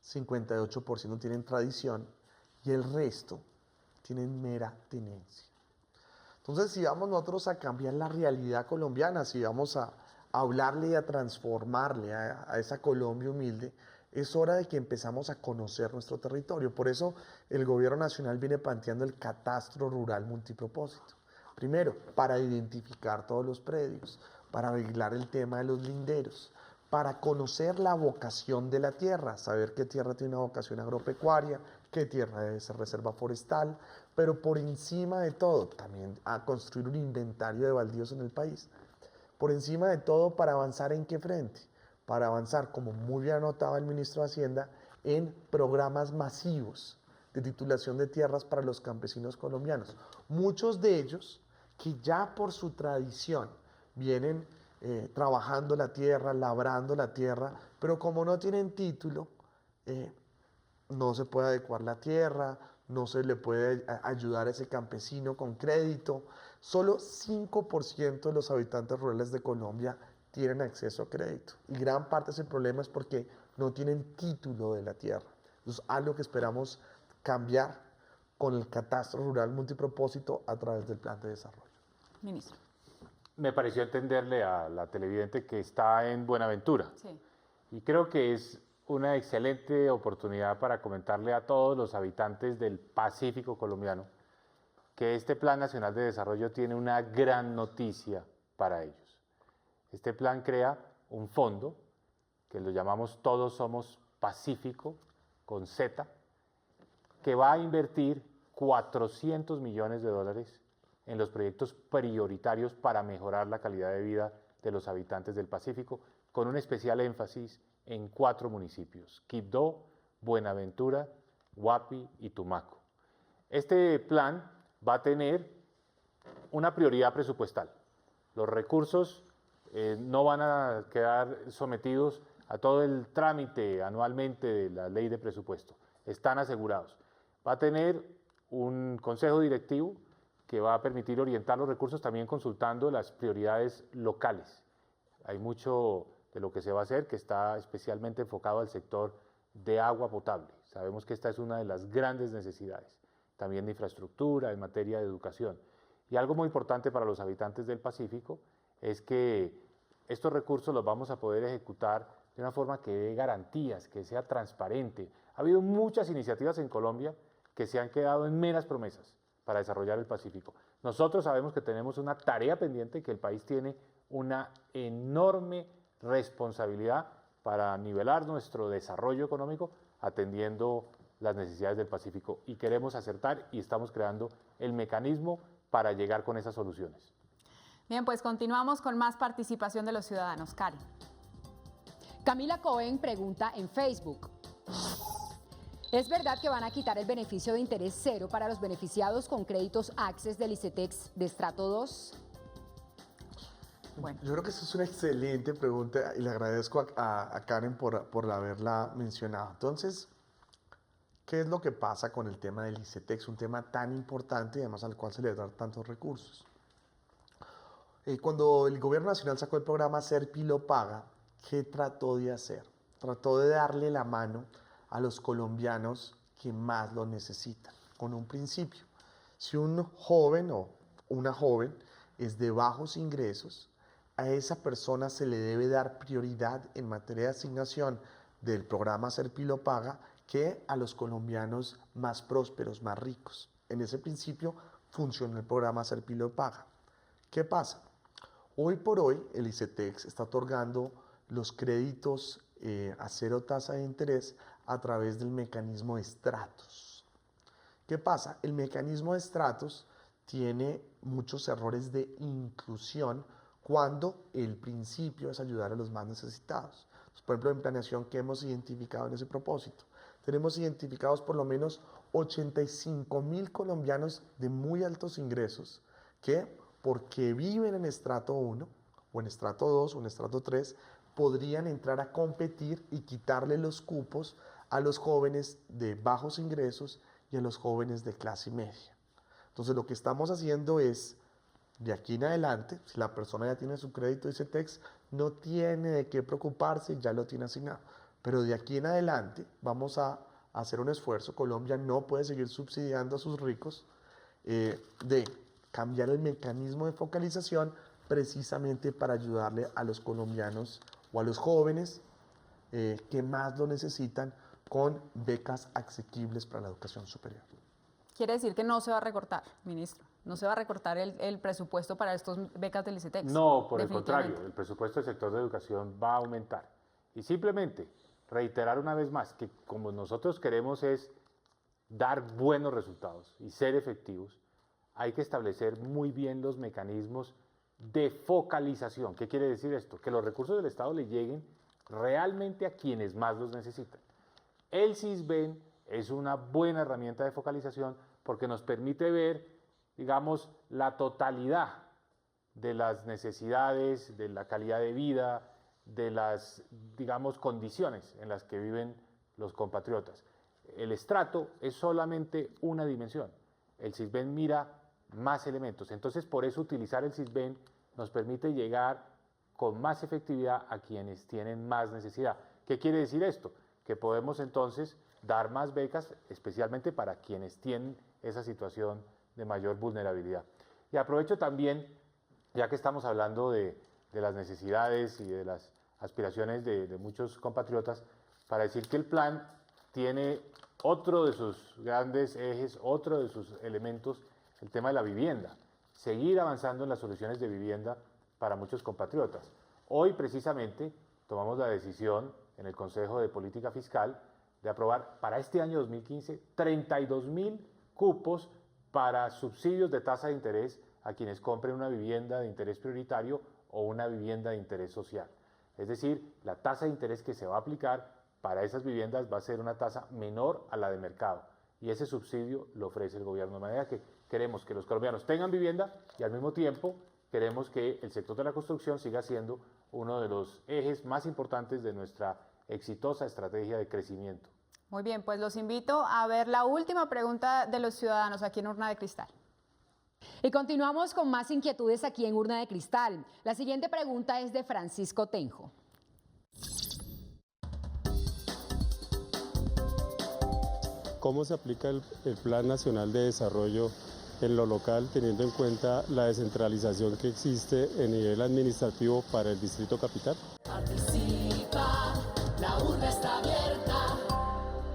58% tienen tradición y el resto tienen mera tenencia. Entonces, si vamos nosotros a cambiar la realidad colombiana, si vamos a hablarle y a transformarle a esa Colombia humilde, es hora de que empezamos a conocer nuestro territorio. Por eso el gobierno nacional viene planteando el catastro rural multipropósito. Primero, para identificar todos los predios, para vigilar el tema de los linderos, para conocer la vocación de la tierra, saber qué tierra tiene una vocación agropecuaria, qué tierra debe ser reserva forestal, pero por encima de todo, también a construir un inventario de baldíos en el país. Por encima de todo, para avanzar ¿en qué frente? Para avanzar, como muy bien anotaba el ministro de Hacienda, en programas masivos de titulación de tierras para los campesinos colombianos. Muchos de ellos que ya por su tradición vienen trabajando la tierra, labrando la tierra, pero como no tienen título, no se puede adecuar la tierra, no se le puede ayudar a ese campesino con crédito. Solo 5% de los habitantes rurales de Colombia tienen acceso a crédito. Y gran parte de ese problema es porque no tienen título de la tierra. Entonces, algo que esperamos cambiar con el catastro rural multipropósito a través del plan de desarrollo. Ministro. Me pareció entenderle a la televidente que está en Buenaventura. Sí. Y creo que es una excelente oportunidad para comentarle a todos los habitantes del Pacífico colombiano que este Plan Nacional de Desarrollo tiene una gran noticia para ellos. Este plan crea un fondo que lo llamamos Todos Somos Pacífico, con Z, que va a invertir 400 millones de dólares en los proyectos prioritarios para mejorar la calidad de vida de los habitantes del Pacífico, con un especial énfasis en 4 municipios: Quibdó, Buenaventura, Guapi y Tumaco. Este plan va a tener una prioridad presupuestal. Los recursos no van a quedar sometidos a todo el trámite anualmente de la ley de presupuesto. Están asegurados. Va a tener un consejo directivo que va a permitir orientar los recursos también consultando las prioridades locales. Hay mucho de lo que se va a hacer que está especialmente enfocado al sector de agua potable. Sabemos que esta es una de las grandes necesidades, también de infraestructura, en materia de educación. Y algo muy importante para los habitantes del Pacífico es que estos recursos los vamos a poder ejecutar de una forma que dé garantías, que sea transparente. Ha habido muchas iniciativas en Colombia que se han quedado en meras promesas para desarrollar el Pacífico. Nosotros sabemos que tenemos una tarea pendiente y que el país tiene una enorme responsabilidad para nivelar nuestro desarrollo económico atendiendo las necesidades del Pacífico. Y queremos acertar y estamos creando el mecanismo para llegar con esas soluciones. Bien, pues continuamos con más participación de los ciudadanos. Karen. Camila Cohen pregunta en Facebook. ¿Es verdad que van a quitar el beneficio de interés cero para los beneficiados con créditos Access del ICETEX de estrato 2? Bueno. Yo creo que esa es una excelente pregunta y le agradezco a Karen por haberla mencionado. Entonces, ¿qué es lo que pasa con el tema del ICETEX? Un tema tan importante y además al cual se le dan tantos recursos. Cuando el gobierno nacional sacó el programa Serpi lo paga, ¿qué trató de hacer? Trató de darle la mano a los colombianos que más lo necesitan, con un principio. Si un joven o una joven es de bajos ingresos, a esa persona se le debe dar prioridad en materia de asignación del programa Serpi lo paga que a los colombianos más prósperos, más ricos. En ese principio funciona el programa Serpi lo paga. ¿Qué pasa? Hoy por hoy el ICETEX está otorgando los créditos a cero tasa de interés a través del mecanismo de estratos. ¿Qué pasa? El mecanismo de estratos tiene muchos errores de inclusión cuando el principio es ayudar a los más necesitados. Entonces, por ejemplo, en planeación, ¿qué hemos identificado en ese propósito? Tenemos identificados por lo menos 85.000 colombianos de muy altos ingresos que, porque viven en estrato 1, o en estrato 2, o en estrato 3, podrían entrar a competir y quitarle los cupos a los jóvenes de bajos ingresos y a los jóvenes de clase media. Entonces, lo que estamos haciendo es, de aquí en adelante, si la persona ya tiene su crédito ICETEX, no tiene de qué preocuparse, ya lo tiene asignado. Pero de aquí en adelante vamos a hacer un esfuerzo. Colombia no puede seguir subsidiando a sus ricos de cambiar el mecanismo de focalización precisamente para ayudarle a los colombianos o a los jóvenes que más lo necesitan con becas asequibles para la educación superior. Quiere decir que no se va a recortar, ministro. No se va a recortar el presupuesto para estas becas del ICETEX. No, por el contrario, el presupuesto del sector de educación va a aumentar. Y simplemente reiterar una vez más que como nosotros queremos es dar buenos resultados y ser efectivos, hay que establecer muy bien los mecanismos de focalización. ¿Qué quiere decir esto? Que los recursos del Estado le lleguen realmente a quienes más los necesitan. El SISBEN es una buena herramienta de focalización porque nos permite ver, digamos, la totalidad de las necesidades, de la calidad de vida, de las, digamos, condiciones en las que viven los compatriotas. El estrato es solamente una dimensión. El SISBEN mira más elementos. Entonces, por eso utilizar el SISBEN nos permite llegar con más efectividad a quienes tienen más necesidad. ¿Qué quiere decir esto? Que podemos entonces dar más becas, especialmente para quienes tienen esa situación de mayor vulnerabilidad. Y aprovecho también, ya que estamos hablando de las necesidades y de las aspiraciones de muchos compatriotas, para decir que el plan tiene otro de sus grandes ejes, otro de sus elementos, el tema de la vivienda. Seguir avanzando en las soluciones de vivienda para muchos compatriotas. Hoy, precisamente, tomamos la decisión en el Consejo de Política Fiscal de aprobar para este año 2015 32.000 cupos para subsidios de tasa de interés a quienes compren una vivienda de interés prioritario o una vivienda de interés social. Es decir, la tasa de interés que se va a aplicar para esas viviendas va a ser una tasa menor a la de mercado y ese subsidio lo ofrece el gobierno, de manera que queremos que los colombianos tengan vivienda y al mismo tiempo queremos que el sector de la construcción siga siendo uno de los ejes más importantes de nuestra exitosa estrategia de crecimiento. Muy bien, pues los invito a ver la última pregunta de los ciudadanos aquí en Urna de Cristal. Y continuamos con más inquietudes aquí en Urna de Cristal. La siguiente pregunta es de Francisco Tenjo. cómo se aplica el Plan Nacional de Desarrollo en lo local, teniendo en cuenta la descentralización que existe en nivel administrativo para el Distrito Capital. Participa, la urna está abierta.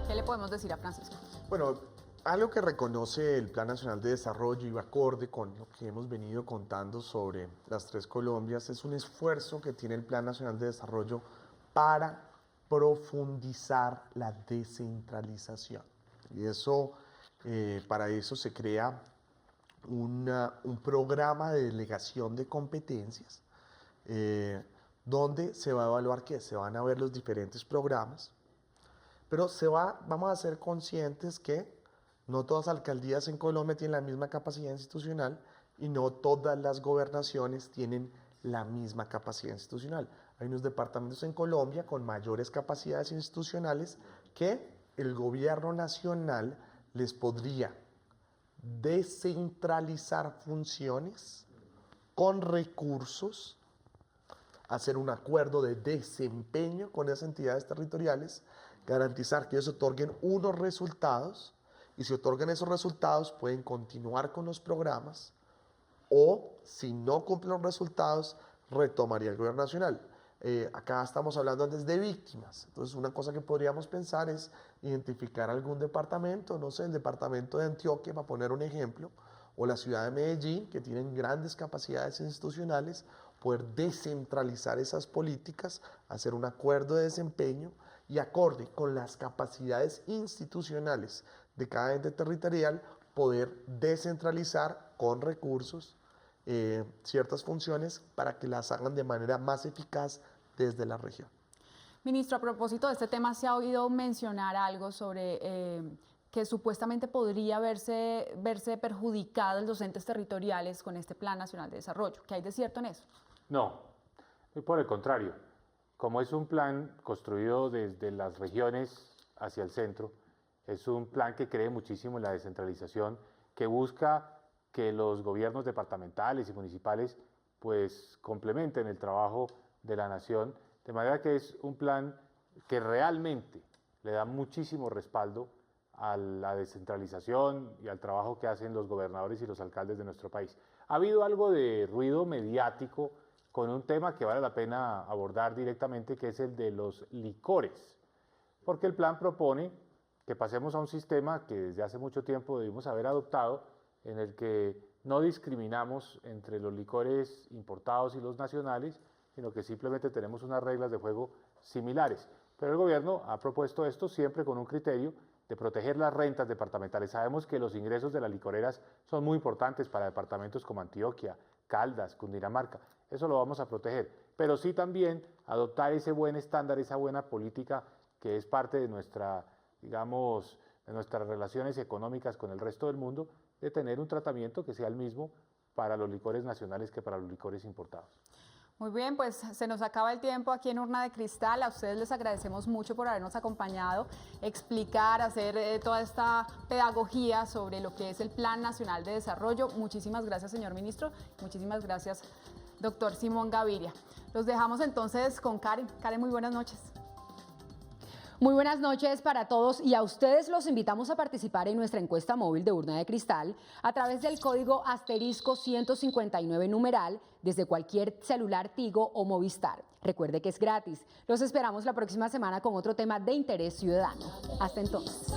¿Qué le podemos decir a Francisco? Bueno, algo que reconoce el Plan Nacional de Desarrollo y va acorde con lo que hemos venido contando sobre las tres Colombias es un esfuerzo que tiene el Plan Nacional de Desarrollo para profundizar la descentralización. Y eso, para eso se crea un programa de delegación de competencias donde se va a evaluar que se van a ver los diferentes programas, pero vamos a ser conscientes que no todas las alcaldías en Colombia tienen la misma capacidad institucional y no todas las gobernaciones tienen la misma capacidad institucional. Hay unos departamentos en Colombia con mayores capacidades institucionales que el gobierno nacional les podría descentralizar funciones con recursos, hacer un acuerdo de desempeño con esas entidades territoriales, garantizar que ellos otorguen unos resultados y si otorgan esos resultados pueden continuar con los programas o si no cumplen los resultados retomaría el gobierno nacional. Acá estamos hablando antes de víctimas, entonces una cosa que podríamos pensar es identificar algún departamento, no sé, el departamento de Antioquia, para poner un ejemplo, o la ciudad de Medellín, que tienen grandes capacidades institucionales, poder descentralizar esas políticas, hacer un acuerdo de desempeño y acorde con las capacidades institucionales de cada ente territorial, poder descentralizar con recursos ciertas funciones para que las hagan de manera más eficaz desde la región. Ministro, a propósito de este tema, se ha oído mencionar algo sobre que supuestamente podría verse perjudicados los entes territoriales con este Plan Nacional de Desarrollo. ¿Qué hay de cierto en eso? No, por el contrario. Como es un plan construido desde las regiones hacia el centro, es un plan que cree muchísimo en la descentralización, que busca que los gobiernos departamentales y municipales pues complementen el trabajo de la nación, de manera que es un plan que realmente le da muchísimo respaldo a la descentralización y al trabajo que hacen los gobernadores y los alcaldes de nuestro país. Ha habido algo de ruido mediático con un tema que vale la pena abordar directamente, que es el de los licores, porque el plan propone que pasemos a un sistema que desde hace mucho tiempo debimos haber adoptado, en el que no discriminamos entre los licores importados y los nacionales, sino que simplemente tenemos unas reglas de juego similares. Pero el gobierno ha propuesto esto siempre con un criterio de proteger las rentas departamentales. Sabemos que los ingresos de las licoreras son muy importantes para departamentos como Antioquia, Caldas, Cundinamarca. Eso lo vamos a proteger, pero sí también adoptar ese buen estándar, esa buena política que es parte de nuestra, digamos, de nuestras relaciones económicas con el resto del mundo, de tener un tratamiento que sea el mismo para los licores nacionales que para los licores importados. Muy bien, pues se nos acaba el tiempo aquí en Urna de Cristal. A ustedes les agradecemos mucho por habernos acompañado, explicar, hacer toda esta pedagogía sobre lo que es el Plan Nacional de Desarrollo. Muchísimas gracias, señor ministro. Muchísimas gracias, doctor Simón Gaviria. Los dejamos entonces con Karen. Karen, muy buenas noches. Muy buenas noches para todos y a ustedes los invitamos a participar en nuestra encuesta móvil de Urna de Cristal a través del código *159 numeral desde cualquier celular Tigo o Movistar. Recuerde que es gratis. Los esperamos la próxima semana con otro tema de interés ciudadano. Hasta entonces.